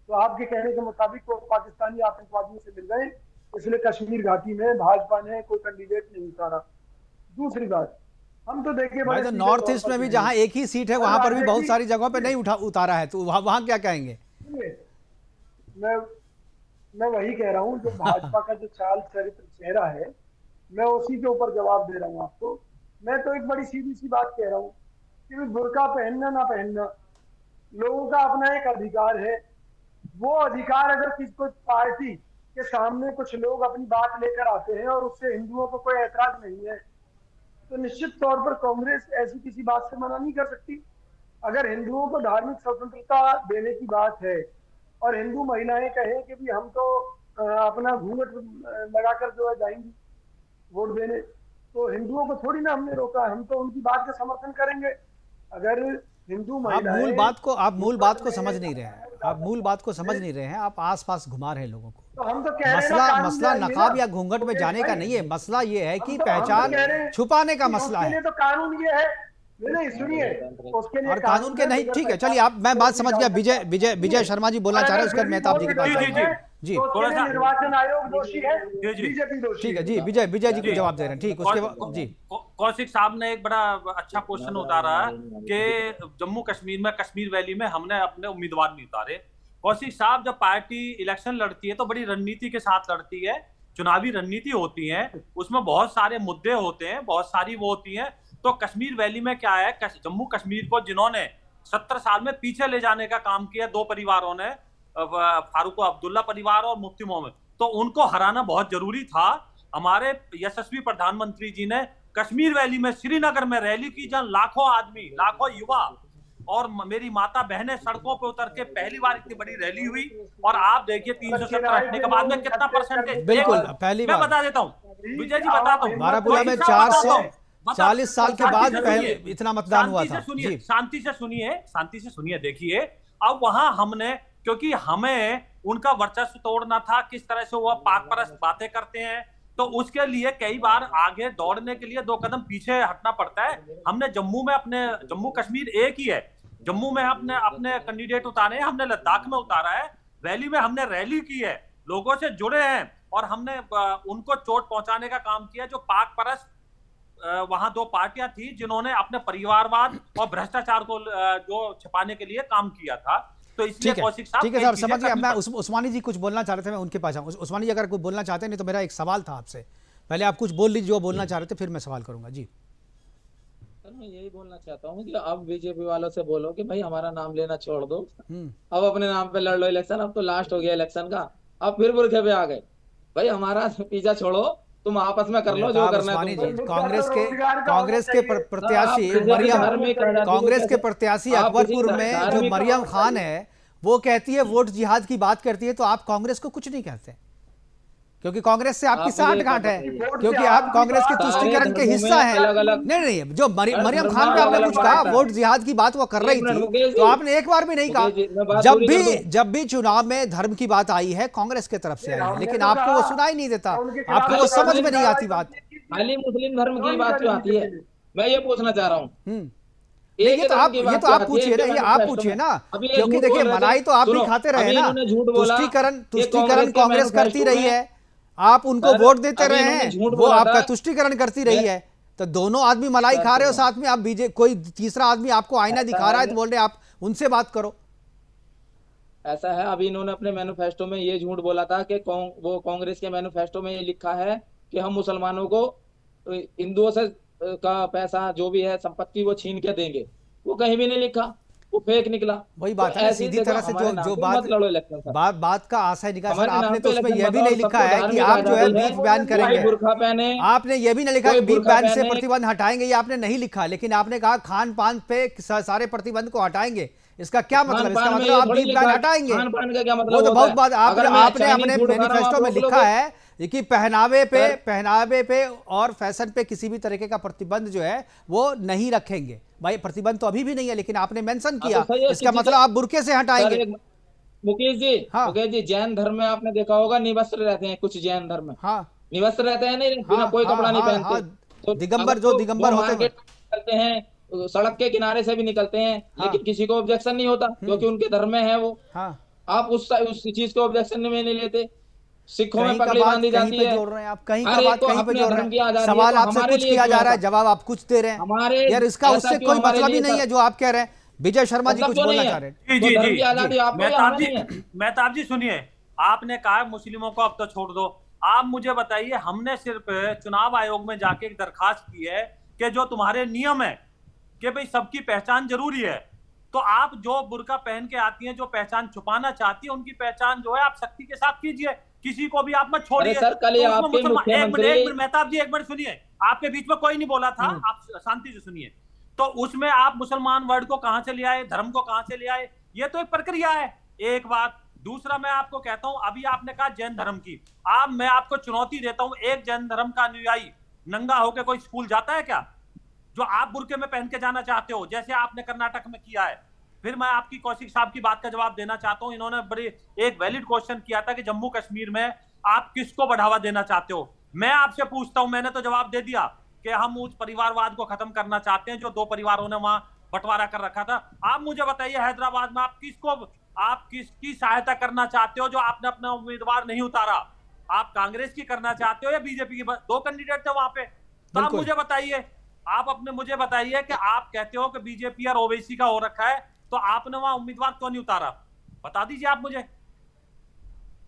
Speaker 4: तो आपके कहने के मुताबिक वो पाकिस्तानी आतंकवादियों से मिल गए, इसलिए कश्मीर घाटी में भाजपा ने कोई कैंडिडेट नहीं उतारा। दूसरी बात, हम तो देखिए
Speaker 1: भाई, तो नॉर्थ ईस्ट में भी जहां एक ही सीट है वहां पर भी बहुत सारी जगहों पे नहीं उतारा है, तो वहां क्या कहेंगे?
Speaker 4: मैं वही कह रहा हूँ, जो भाजपा का जो चाल चरित्र चेहरा है, मैं उसी के ऊपर जवाब दे रहा हूँ आपको। मैं तो एक बड़ी सीधी सी बात कह रहा हूँ कि बुर्का पहनना ना पहनना लोगों का अपना एक अधिकार है। वो अधिकार अगर किसी कोई पार्टी के सामने कुछ लोग अपनी बात लेकर आते हैं और उससे हिंदुओं को कोई ऐतराज नहीं है, तो निश्चित तौर पर कांग्रेस ऐसी किसी बात से मना नहीं कर सकती। अगर हिंदुओं को धार्मिक स्वतंत्रता देने की बात है और हिंदू महिलाएं कहें कि भी हम तो अपना घूंघट लगाकर जो है जाएंगी वोट देने, तो हिंदुओं को थोड़ी ना हमने रोका, हम तो उनकी बात का समर्थन करेंगे। अगर हिंदू महिलाएं,
Speaker 1: आप मूल बात को समझ नहीं रहे हैं, आप मूल बात को समझ नहीं रहे हैं, आप आसपास घुमा रहे हैं लोगों को।
Speaker 4: तो हम तो कह रहे हैं
Speaker 1: मसला नकाब या घूंघट में जाने का नहीं है, मसला ये है कि पहचान छुपाने का मसला है।
Speaker 4: तो कानून ये है, नहीं सुनिए, उसके लिए
Speaker 1: और कानून के नहीं, ठीक है, चलिए आप, मैं बात समझ गया। विजय शर्मा जी बोलना चाह रहे हैं, उसके बाद मेहताब जी के पास जी।
Speaker 4: निर्वाचन आयोग दोषी है, बीजेपी दोषी।
Speaker 1: ठीक है जी, विजय जी को जवाब दे रहे हैं, ठीक, उसके बाद जी।
Speaker 5: कौशिक साहब ने एक बड़ा अच्छा क्वेश्चन उतारा कि जम्मू कश्मीर में, कश्मीर वैली में हमने अपने उम्मीदवार नहीं उतारे। कौशिक साहब, जब पार्टी इलेक्शन लड़ती है तो बड़ी रणनीति के साथ लड़ती है, चुनावी रणनीति होती है, उसमें बहुत सारे मुद्दे होते हैं, बहुत सारी वो होती हैं। तो कश्मीर वैली में क्या है, जम्मू कश्मीर को जिन्होंने 70 साल में पीछे ले जाने का काम किया दो परिवारों ने, फारूक अब्दुल्ला परिवार और मुफ्ती मोहम्मद, तो उनको हराना बहुत जरूरी था। हमारे यशस्वी प्रधानमंत्री जी ने कश्मीर वैली में, श्रीनगर में रैली की, जहां लाखों आदमी, लाखों युवा और मेरी माता बहनें सड़कों पे उतर के पहली बार इतनी बड़ी रैली हुई। और आप देखिए 370 हटने के बाद में कितना परसेंटेज,
Speaker 1: बिल्कुल पहली बार।
Speaker 5: मैं बता देता हूँ विजय जी, बताता हूँ,
Speaker 1: बारामूला में 440 साल के बाद इतना मतदान हुआ था।
Speaker 5: शांति से सुनिए। देखिए, अब वहां हमने, क्योंकि हमें उनका वर्चस्व तोड़ना था, किस तरह से वो पाक परस्त बातें करते हैं, तो उसके लिए कई बार आगे दौड़ने के लिए 2 कदम पीछे हटना पड़ता है। हमने जम्मू में, अपने जम्मू कश्मीर एक ही है, जम्मू में अपने कैंडिडेट उतारे हैं, हमने लद्दाख में उतारा है, वैली में हमने रैली की है, लोगों से जुड़े हैं और हमने उनको चोट पहुंचाने का काम किया। जो पाक परस्त वहां 2 पार्टियां थी जिन्होंने अपने परिवारवाद और भ्रष्टाचार को जो छिपाने के लिए काम किया था। तो इसलिए कौशिक साहब,
Speaker 1: ठीक है साहब, समझ गया। मैं उस्मानी जी कुछ बोलना चाह रहे थे, मैं उनके पास जाऊं। उस्मानी जी अगर कुछ बोलना चाहते हैं, नहीं तो मेरा एक सवाल था आपसे, पहले आप कुछ बोल लीजिए जो बोलना चाह रहे थे, फिर मैं सवाल करूंगा जी।
Speaker 6: सर, मैं यही बोलना चाहता हूँ कि अब बीजेपी वालों से बोलो कि भाई हमारा नाम लेना छोड़ दो, अब अपने नाम पे लड़ लो इलेक्शन, अब तो लास्ट हो गया इलेक्शन का, अब फिर बुरखे पे आ गए। भाई हमारा पीछा छोड़ो, तुम आपस में कर लो जो करना है।
Speaker 1: कांग्रेस के प्रत्याशी अकबरपुर में जो मरियम खान है, वो कहती है वोट जिहाद की बात करती है, तो आप कांग्रेस को कुछ नहीं कहते, क्योंकि कांग्रेस से आपकी साठगांठ है, क्योंकि आप कांग्रेस के तुष्टीकरण के हिस्सा हैं। नहीं, जो मरियम खान पे आपने कुछ कहा, वोट जिहाद की बात वो कर रही थी, तो आपने एक बार भी नहीं कहा। जब भी चुनाव में धर्म की बात आई है, कांग्रेस की तरफ से आई है, लेकिन आपको वो सुनाई नहीं देता, आपको वो समझ में नहीं आती बात।
Speaker 6: खाली मुस्लिम धर्म की बात क्यों आती है, मैं ये पूछना चाह रहा हूँ।
Speaker 1: ये तो आप पूछिए ना, ये आप पूछिए ना, क्योंकि देखिए मलाई तो आप भी खाते रहे ना, तुष्टीकरण कांग्रेस करती रही है, आप उनको
Speaker 6: सर,
Speaker 1: वोट देते
Speaker 6: अभी
Speaker 1: रहे
Speaker 6: इन्होंने
Speaker 1: हैं,
Speaker 6: झूठ
Speaker 1: वो
Speaker 6: बोला
Speaker 1: आपका
Speaker 6: था।
Speaker 1: तुष्टिकरण करती रही है, तो दोनों आदमी मलाई खा रहे हो साथ में, आप कोई तीसरा आदमी आपको आईना
Speaker 6: ऐसा
Speaker 1: दिखा रहा है
Speaker 6: है।
Speaker 1: तो बोल रहे हैं आप उनसे बात करो।
Speaker 6: ऐसा है, अभी इन्होंने अपने मैनिफेस्टो में ये झूठ बोला था कि वो कांग्रेस के मैनिफेस्टो में ये लिखा है कि हम मुसलमानों को हिंदुओं से का पैसा जो भी है संपत्ति वो छीन के देंगे। वो कहीं भी नहीं लिखा, वो फेक निकला।
Speaker 1: वही बात
Speaker 6: तो
Speaker 1: है ना,
Speaker 6: ऐसी
Speaker 1: सीधी
Speaker 6: देखो,
Speaker 1: तरह से
Speaker 6: हमारे
Speaker 1: जो
Speaker 6: नाम
Speaker 1: जो
Speaker 6: पे
Speaker 1: बात
Speaker 6: मत लड़ो इलेक्शन सर।
Speaker 1: बात का आशय निकाल सर,
Speaker 6: हमारे नाम
Speaker 1: आपने
Speaker 6: पे
Speaker 1: तो उसमें
Speaker 6: इलेक्शन
Speaker 1: यह भी
Speaker 6: बताओ,
Speaker 1: नहीं लिखा
Speaker 6: सबको
Speaker 1: है कि
Speaker 6: धार्मिक
Speaker 1: आप जो है
Speaker 6: आजादी है,
Speaker 1: बीफ बैन
Speaker 6: कोई
Speaker 1: करेंगे।
Speaker 6: बुर्का पहने,
Speaker 1: आपने ये भी नहीं लिखा
Speaker 6: कोई
Speaker 1: कि बीफ
Speaker 6: बुर्का
Speaker 1: बैन से
Speaker 6: पहने।
Speaker 1: प्रतिबंध हटाएंगे, ये आपने नहीं लिखा, लेकिन आपने कहा खान पान पे सारे प्रतिबंध को हटाएंगे। इसका क्या मतलब? इसका
Speaker 6: खान-पान में
Speaker 1: मतलब
Speaker 6: ये
Speaker 1: आप
Speaker 6: थोड़ी
Speaker 1: बीफ
Speaker 6: लिखा
Speaker 1: बैन
Speaker 6: है,
Speaker 1: हटाएंगे।
Speaker 6: खान-पान का क्या मतलब
Speaker 1: वो तो
Speaker 6: होता
Speaker 1: बहुत
Speaker 6: है?
Speaker 1: बात
Speaker 6: अगर मैं
Speaker 1: आपने
Speaker 6: चाइनीज
Speaker 1: अपने
Speaker 6: फूड खा रहा हूँ,
Speaker 1: मैनिफेस्टो
Speaker 6: आप
Speaker 1: में
Speaker 6: रोक
Speaker 1: लिखा
Speaker 6: लोगे?
Speaker 1: है कि पहनावे पे और फैशन पे किसी भी तरीके का प्रतिबंध जो है वो नहीं रखेंगे। भाई प्रतिबंध तो अभी भी नहीं है, लेकिन आपने मेंशन
Speaker 6: हाँ,
Speaker 1: किया,
Speaker 6: तो सही है,
Speaker 1: इसका
Speaker 6: किसी
Speaker 1: मतलब
Speaker 6: का-
Speaker 1: आप बुर्के से
Speaker 6: सर
Speaker 1: हटाएंगे।
Speaker 6: एक मुकेश जी,
Speaker 1: हाँ।
Speaker 6: मुकेश जी, जैन धर्म में आपने देखा होगा निवस्त्र रहते हैं कुछ जैन धर्म में।
Speaker 1: हाँ
Speaker 6: निवस्त्र रहते हैं, नहीं बिना
Speaker 1: हाँ
Speaker 6: कोई
Speaker 1: हाँ
Speaker 6: कपड़ा नहीं
Speaker 1: हाँ
Speaker 6: पहनते।
Speaker 1: हाँ,
Speaker 6: तो
Speaker 1: दिगंबर
Speaker 6: अगर
Speaker 1: जो
Speaker 6: वो
Speaker 1: दिगंबर होते हैं।
Speaker 6: मार्केट करते हैं, सड़क के किनारे से भी निकलते हैं,
Speaker 1: हाँ।
Speaker 6: लेकिन किसी को ऑब्जेक्शन नहीं होता क्योंकि उनके धर्म में है वो।
Speaker 1: हाँ,
Speaker 6: आप उस चीज को ऑब्जेक्शन में नहीं लेते। सिखों में
Speaker 1: कहीं का
Speaker 6: पगड़ी
Speaker 1: बात
Speaker 6: बांधी
Speaker 1: कहीं
Speaker 6: जाती
Speaker 1: पे
Speaker 6: है।
Speaker 1: जोड़ रहे हैं आप, कहीं
Speaker 6: हर
Speaker 1: का
Speaker 6: एक
Speaker 1: बात
Speaker 6: को
Speaker 1: कहीं पे
Speaker 6: अपने
Speaker 1: जोड़ रहे
Speaker 6: धर्म की
Speaker 1: हैं।
Speaker 6: आजादी है,
Speaker 1: सवाल
Speaker 6: तो
Speaker 1: आपसे
Speaker 6: हमारे
Speaker 1: कुछ
Speaker 6: लिए
Speaker 1: किया
Speaker 6: क्यों
Speaker 1: जा रहा है,
Speaker 6: ऐसा?
Speaker 1: जवाब आप कुछ दे रहे हैं।
Speaker 6: हमारे
Speaker 1: यार इसका
Speaker 6: ऐसा
Speaker 1: उससे
Speaker 6: क्यों
Speaker 1: कोई
Speaker 6: हमारे
Speaker 1: मतलब ही
Speaker 6: लिए
Speaker 1: नहीं
Speaker 6: सर?
Speaker 1: है जो आप कह रहे हैं। विजय शर्मा जी
Speaker 6: मतलब
Speaker 1: कुछ
Speaker 6: क्यों
Speaker 1: बोलना
Speaker 6: नहीं
Speaker 1: चाह
Speaker 6: है?
Speaker 1: रहे हैं।
Speaker 5: जी
Speaker 6: तो
Speaker 5: जी
Speaker 6: धर्म
Speaker 5: जी
Speaker 6: की आजादी
Speaker 5: जी
Speaker 6: आपको या हमें
Speaker 5: मेहताब
Speaker 6: नहीं है?
Speaker 5: जी, मेहताब जी सुनिए, आपने कहा मुस्लिमों को अब तो छोड़ दो। आप मुझे बताइए, हमने सिर्फ चुनाव आयोग में जाके एक दरखास्त की है कि जो तुम्हारे नियम है कि भाई सबकी पहचान जरूरी है, तो आप जो बुर्का पहन के आती हैं, जो पहचान छुपाना चाहती है, उनकी पहचान जो है आप सख्ती के साथ कीजिए, किसी को भी आप मत छोड़िए।
Speaker 6: अरे सर, कल ही
Speaker 5: तो उसमें
Speaker 6: आपके
Speaker 5: मुसलमान, एक
Speaker 6: मुख्यमंत्री
Speaker 5: मिनट मेहताब जी, एक मिनट सुनिए, आपके बीच में कोई नहीं बोला था, आप शांति से सुनिए। तो उसमें आप मुसलमान वर्ड को कहां से ले आए, धर्म को कहां से ले आए? ये तो एक प्रक्रिया है, एक बात। दूसरा मैं आपको कहता हूं, अभी आपने कहा जैन धर्म की, मैं आपको चुनौती देता हूं, एक जैन धर्म का अनुयायी नंगा होकर कोई स्कूल जाता है क्या? जो आप बुर्के में पहन के जाना चाहते हो, जैसे आपने कर्नाटक में किया है। फिर मैं आपकी कौशिक साहब की बात का जवाब देना चाहता हूं। इन्होंने बड़ी एक वैलिड क्वेश्चन किया था कि जम्मू कश्मीर में आप किसको बढ़ावा देना चाहते हो। मैं आपसे पूछता हूं, मैंने तो जवाब दे दिया कि हम उस परिवारवाद को खत्म करना चाहते हैं जो दो परिवारों ने वहां बंटवारा कर रखा था। आप मुझे बताइए, हैदराबाद में आप किसकी सहायता करना चाहते हो जो आपने अपना उम्मीदवार नहीं उतारा? आप कांग्रेस की करना चाहते हो या बीजेपी की? दो कैंडिडेट थे वहां पे। तो आप
Speaker 1: बिल्कुल।
Speaker 5: मुझे बताइए, मुझे बताइए कि आप कहते हो कि बीजेपी और ओवैसी का हो रखा है, तो आपने वहां उम्मीदवार क्यों नहीं उतारा? बता दीजिए आप मुझे।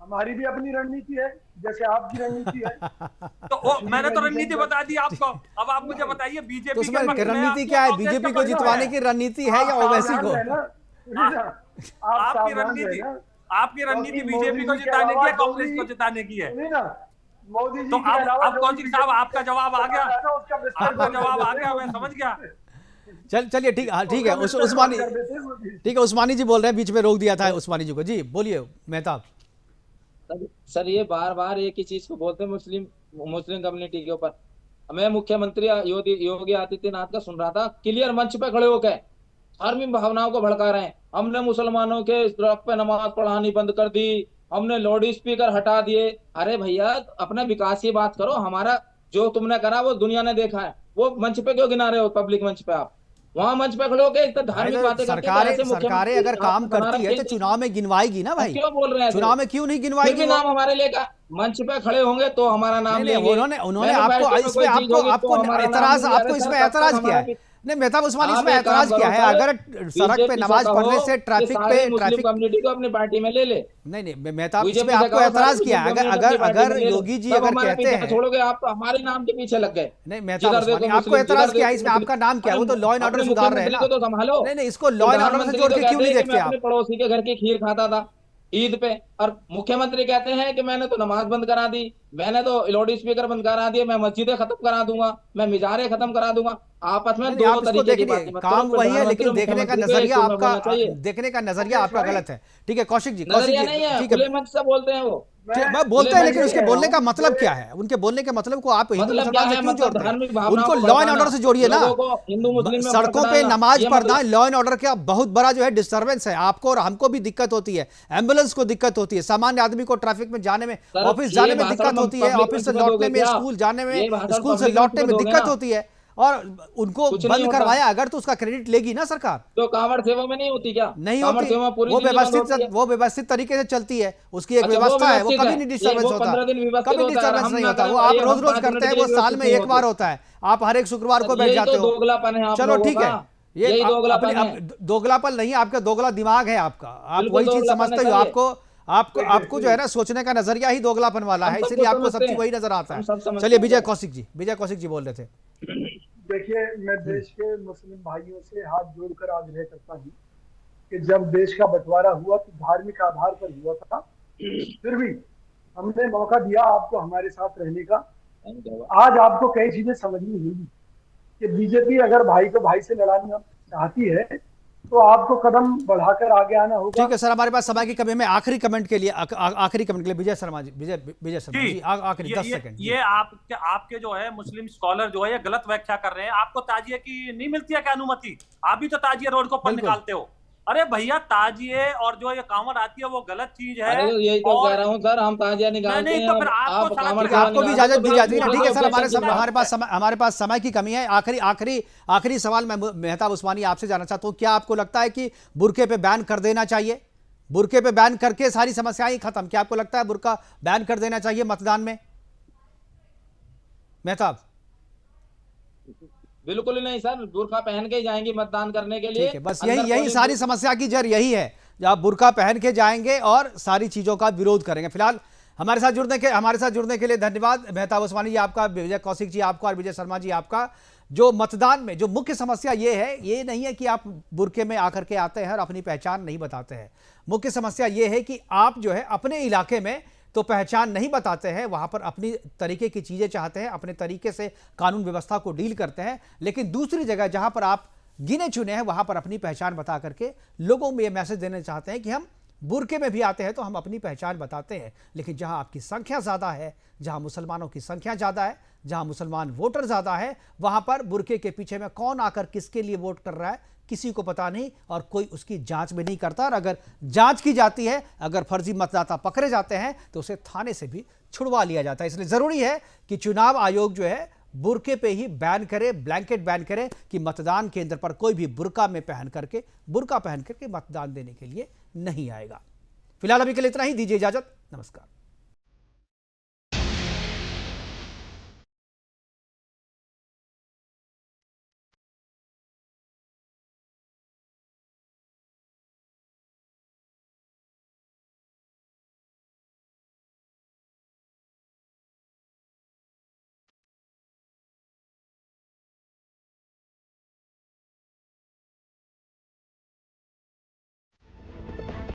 Speaker 4: हमारी भी अपनी रणनीति है, जैसे आपकी रणनीति है।
Speaker 5: तो मैंने तो रणनीति बता दी आपको, अब आप मुझे बताइए
Speaker 1: तो
Speaker 5: बीजेपी
Speaker 1: उसमें
Speaker 5: के पक्ष में
Speaker 1: रणनीति
Speaker 5: आपको
Speaker 1: क्या है?
Speaker 5: कांग्रेस
Speaker 1: बीजेपी
Speaker 5: का
Speaker 1: को
Speaker 5: पक्ष
Speaker 1: जितवाने
Speaker 5: है।
Speaker 1: की रणनीति है या
Speaker 4: आप
Speaker 1: ओवैसी
Speaker 4: सावधान
Speaker 1: को?
Speaker 4: रहना, सुनिए ना, आप
Speaker 5: आपकी
Speaker 4: सावधान
Speaker 5: रणनीति
Speaker 4: रहना।
Speaker 5: आपकी रणनीति
Speaker 4: क्योंकि
Speaker 5: बीजेपी को
Speaker 4: मोदी जी के
Speaker 5: जिताने की है,
Speaker 4: अलावा
Speaker 5: कांग्रेस
Speaker 4: जो
Speaker 5: को
Speaker 4: भी-
Speaker 5: जिताने की है।
Speaker 4: सुनिए ना, मोदी जी
Speaker 5: तो
Speaker 4: के अलावा
Speaker 5: अब
Speaker 4: जो
Speaker 5: कौशिक
Speaker 4: भी
Speaker 5: साहब आपका जवाब आ गया,
Speaker 4: उसका विस्तार
Speaker 5: आपका
Speaker 4: कर
Speaker 5: जवाब आ
Speaker 4: देते
Speaker 5: गया,
Speaker 4: हैं
Speaker 5: मैं
Speaker 4: मोदी
Speaker 5: समझ
Speaker 4: जी।
Speaker 5: गया।
Speaker 1: चलिए ठीक, हाँ ठीक है।
Speaker 4: उसका
Speaker 1: उस्मानी,
Speaker 4: विस्तार कर देते हैं मोदी जी।
Speaker 1: ठीक है, उस्मानी जी बोल रहे हैं, बीच में रोक दिया था उस्मानी जी को। जी बोलिए मेहताब।
Speaker 6: सर ये बार बार एक ही चीज को बोलते हैं मुस्लिम कम्युनिटी के ऊपर। मैं मुख्यमंत्री योगी आदित्यनाथ का सुन रहा था, क्लियर मंच पे खड़े होकर धार्मिक भावनाओं को भड़का रहे हैं। हमने मुसलमानों के तरफ पे नमाज पढ़ानी बंद कर दी, हमने लाउड स्पीकर हटा दिए। अरे भैया, अपना विकास की बात करो। हमारा जो तुमने करा वो दुनिया ने देखा है, वो मंच पे क्यों गिना रहे हो? पब्लिक मंच पे आप वहां मंच पे खड़े होकर धार्मिक बातें करते हैं, तो ऐसे
Speaker 1: सरकारें
Speaker 6: मुख्यमंत्री
Speaker 1: अगर काम
Speaker 6: बना
Speaker 1: करती है
Speaker 6: रखे
Speaker 1: तो
Speaker 6: हैं।
Speaker 1: चुनाव में गिनवाएगी ना भाई।
Speaker 6: क्यों बोल रहे हैं?
Speaker 1: चुनाव में क्यों नहीं
Speaker 6: फिर
Speaker 1: गिनवाएगी
Speaker 6: भी
Speaker 1: वो?
Speaker 6: नाम हमारे लिए मंच पे खड़े होंगे तो हमारा नाम
Speaker 1: नहीं नहीं,
Speaker 6: लेंगे।
Speaker 1: उन्होंने आपको इसमें आपको एतराज, आपको इसमें एतराज किया है। नहीं मेहताब उस्मानी, इसमें एतराज किया है। अगर सड़क पे नमाज पढ़ने से ट्रैफिक
Speaker 6: कम्युनिटी को अपनी पार्टी में ले ले।
Speaker 1: नहीं मेहताब, इसमें आपको एतराज किया है। अगर योगी जी अगर कहते हैं,
Speaker 6: छोड़ोगे आप तो हमारे नाम के पीछे लग गए।
Speaker 1: नहीं मेहताब उस्मानी, आपको एतराज किया है, इसमें आपका नाम क्या है? वो तो लॉ एंड ऑर्डर सुधार रहे हैं ना।
Speaker 6: तो संभालो।
Speaker 1: नहीं इसको लॉ एंड ऑर्डर से जोड़ के क्यों नहीं देखते आप?
Speaker 6: पड़ोसी के घर की खीर खाता था ईद पे, और मुख्यमंत्री कहते हैं कि मैंने तो नमाज बंद करा दी, मैंने तो लाउड स्पीकर बंद करा दिए, मैं मस्जिदें खत्म करा दूंगा, मैं मिजारें खत्म करा दूंगा। आपस में दो तरीके की बातें मत करो।
Speaker 1: काम वही है, लेकिन देखने का नजरिया आपका, देखने का नजरिया आपका गलत है। ठीक है कौशिक जी,
Speaker 6: नजरिया नहीं है,
Speaker 1: ठीक है,
Speaker 6: खुले मंच से बोलते हैं वो।
Speaker 1: बोलते हैं, लेकिन उसके बोलने का मतलब क्या है? उनके बोलने के मतलब को आप हिंदू
Speaker 6: मतलब
Speaker 1: मुसलमान
Speaker 6: क्या
Speaker 1: से
Speaker 6: है?
Speaker 1: क्यों
Speaker 6: मतलब
Speaker 1: जोड़ते
Speaker 6: धार्मिक
Speaker 1: हैं?
Speaker 6: भावनाओं
Speaker 1: उनको
Speaker 6: को
Speaker 1: लॉ एंड
Speaker 6: भड़काना,
Speaker 1: ऑर्डर से जोड़िए ना।
Speaker 6: लोगों को हिंदू मुस्लिम में
Speaker 1: सड़कों पे
Speaker 6: भड़काना,
Speaker 1: नमाज
Speaker 6: ये
Speaker 1: पढ़ना
Speaker 6: मतलब-
Speaker 1: लॉ एंड ऑर्डर का बहुत बड़ा जो है डिस्टर्बेंस है। आपको और हमको भी दिक्कत होती है, एम्बुलेंस को दिक्कत होती है, सामान्य आदमी को ट्रैफिक में जाने में,
Speaker 6: सर,
Speaker 1: ऑफिस
Speaker 6: ये
Speaker 1: जाने में
Speaker 6: भाषण
Speaker 1: दिक्कत होती है,
Speaker 6: पब्लिक
Speaker 1: ऑफिस से
Speaker 6: में दोगे
Speaker 1: लौटने में,
Speaker 6: क्या?
Speaker 1: स्कूल जाने
Speaker 6: ये
Speaker 1: में,
Speaker 6: भाषण
Speaker 1: स्कूल से
Speaker 6: पब्लिक
Speaker 1: लौटने
Speaker 6: में
Speaker 1: में
Speaker 6: दोगे
Speaker 1: दिक्कत
Speaker 6: ना?
Speaker 1: होती है। और उनको
Speaker 6: कुछ नहीं
Speaker 1: बंद
Speaker 6: होता।
Speaker 1: करवाया अगर तो उसका क्रेडिट लेगी ना सरकार।
Speaker 6: तो कांवड़ सेवा में नहीं होती क्या?
Speaker 1: नहीं
Speaker 6: कांवड़
Speaker 1: होती,
Speaker 6: सेवा पूरी
Speaker 1: वो
Speaker 6: दिल्ली बंद होती है।
Speaker 1: व्यवस्थित, वो व्यवस्थित तरीके से चलती है, उसकी एक
Speaker 6: अच्छा, वो
Speaker 1: व्यवस्था है, वो
Speaker 6: व्यवस्थित
Speaker 1: कभी
Speaker 6: है।
Speaker 1: नहीं
Speaker 6: ये
Speaker 1: डिस्टर्बेंस
Speaker 6: वो
Speaker 1: होता,
Speaker 6: 15 दिन व्यवस्थित
Speaker 1: कभी
Speaker 6: होता है,
Speaker 1: डिस्टर्बेंस
Speaker 6: हम
Speaker 1: नहीं
Speaker 6: ना
Speaker 1: होता।
Speaker 6: करें,
Speaker 1: वो आप
Speaker 6: ये हम
Speaker 1: रोज रोज
Speaker 6: 5
Speaker 1: करते
Speaker 6: मिनट
Speaker 1: हैं,
Speaker 6: के
Speaker 1: वो
Speaker 6: लिए
Speaker 1: साल में
Speaker 6: व्यवस्थित
Speaker 1: एक बार
Speaker 6: नहीं
Speaker 1: होता है, आप हर एक शुक्रवार को बैठ
Speaker 6: यही
Speaker 1: जाते
Speaker 6: तो
Speaker 1: हो।
Speaker 6: दोगलापन है आप
Speaker 1: चलो
Speaker 6: लोगों
Speaker 1: ठीक है,
Speaker 6: का।
Speaker 1: ये
Speaker 6: यही दोगलापन है।
Speaker 1: दोगलापन नहीं, आपका दोगला दिमाग है आपका, आप
Speaker 6: बिल्कुल
Speaker 1: वही चीज
Speaker 6: दोगलापन है
Speaker 1: समझते हो।
Speaker 6: सर ये।
Speaker 1: आपको आपको आपको जो है ना सोचने का नजरिया ही दोगलापन वाला
Speaker 6: हम
Speaker 1: है,
Speaker 6: सब
Speaker 1: इसीलिए
Speaker 6: कुछ
Speaker 1: आपको सब
Speaker 6: समझते
Speaker 1: चीज
Speaker 6: हैं।
Speaker 1: वही नजर आता
Speaker 6: हम
Speaker 1: है।
Speaker 6: सब समझते
Speaker 1: चलिए
Speaker 6: हैं
Speaker 1: विजय
Speaker 6: सर।
Speaker 1: कौशिक जी बोल रहे थे।
Speaker 4: देखिए, मैं देश के मुस्लिम भाइयों से हाथ जोड़कर आग्रह करता हूँ कि जब देश का बंटवारा हुआ तो धार्मिक आधार पर हुआ था, फिर भी हमने मौका दिया आपको हमारे साथ रहने का। आज आपको कई चीजें समझनी होगी कि बीजेपी अगर भाई को भाई से लड़ाना चाहती है तो आपको कदम बढ़ाकर आगे आना होगा।
Speaker 1: ठीक है सर, हमारे पास समय की कमी है। मैं आखिरी कमेंट के लिए विजय शर्मा जी, आखिरी 10 सेकंड।
Speaker 5: ये आपके जो है मुस्लिम स्कॉलर जो है ये गलत व्याख्या कर रहे हैं। आपको ताजिए की नहीं मिलती है क्या अनुमति? आप भी तो ताजिए रोड को पर निकालते हो। अरे भैया, ताजिए और जो ये कांवड़ आती है वो गलत चीज है।
Speaker 6: अरे तो यही तो कह रहा हूँ सर, हम ताजिया निकालते
Speaker 5: नहीं,
Speaker 6: हैं।
Speaker 5: तो फिर
Speaker 6: आप
Speaker 5: आपको
Speaker 6: कांवड़
Speaker 5: सड़क-
Speaker 1: आपको भी इजाजत दी जाती है। ठीक है सर,
Speaker 6: बिल्कुल
Speaker 1: हमारे पास समय की कमी है। आखिरी सवाल मैं मेहताब उस्मानी आपसे जानना चाहता हूँ, क्या आपको लगता है कि बुर्के पे बैन कर देना चाहिए? बुर्के पे बैन करके सारी समस्याएं ही खत्म? क्या आपको लगता है बुर्का बैन कर देना चाहिए मतदान में? मेहताब?
Speaker 6: बिल्कुल नहीं सर, बुर्का पहन के ही जाएंगे मतदान करने के लिए।
Speaker 1: ठीक है, बस
Speaker 6: अंदर
Speaker 1: यही
Speaker 6: पोलिंग
Speaker 1: सारी
Speaker 6: बूथ-
Speaker 1: समस्या की जड़ यही है, जब आप बुर्का पहन के जाएंगे और सारी चीजों का विरोध करेंगे। फिलहाल हमारे साथ जुड़ने के लिए धन्यवाद। मेहताब उस्मानी जी आपका, विजय कौशिक जी आपका और विजय शर्मा जी आपका। जो मतदान में जो मुख्य समस्या ये है, ये नहीं है कि आप बुर्के में आकर के आते हैं और अपनी पहचान नहीं बताते हैं। मुख्य समस्या ये है कि आप जो है अपने इलाके में तो पहचान नहीं बताते हैं, वहां पर अपनी तरीके की चीजें चाहते हैं, अपने तरीके से कानून व्यवस्था को डील करते हैं, लेकिन दूसरी जगह जहां पर आप गिने चुने हैं वहां पर अपनी पहचान बता करके लोगों में यह मैसेज देना चाहते हैं कि हम बुर्के में भी आते हैं तो हम अपनी पहचान बताते हैं। लेकिन जहां आपकी संख्या ज्यादा है, जहां मुसलमानों की संख्या ज्यादा है, जहां मुसलमान वोटर ज्यादा है, वहां पर बुर्के के पीछे में कौन आकर किसके लिए वोट कर रहा है किसी को पता नहीं, और कोई उसकी जांच भी नहीं करता। और अगर जांच की जाती है, अगर फर्जी मतदाता पकड़े जाते हैं तो उसे थाने से भी छुड़वा लिया जाता है। इसलिए जरूरी है कि चुनाव आयोग जो है बुर्के पे ही बैन करे, ब्लैंकेट बैन करे कि मतदान केंद्र पर कोई भी बुर्का पहन करके मतदान देने के लिए नहीं आएगा। फिलहाल अभी के लिए इतना ही, दीजिए इजाजत, नमस्कार।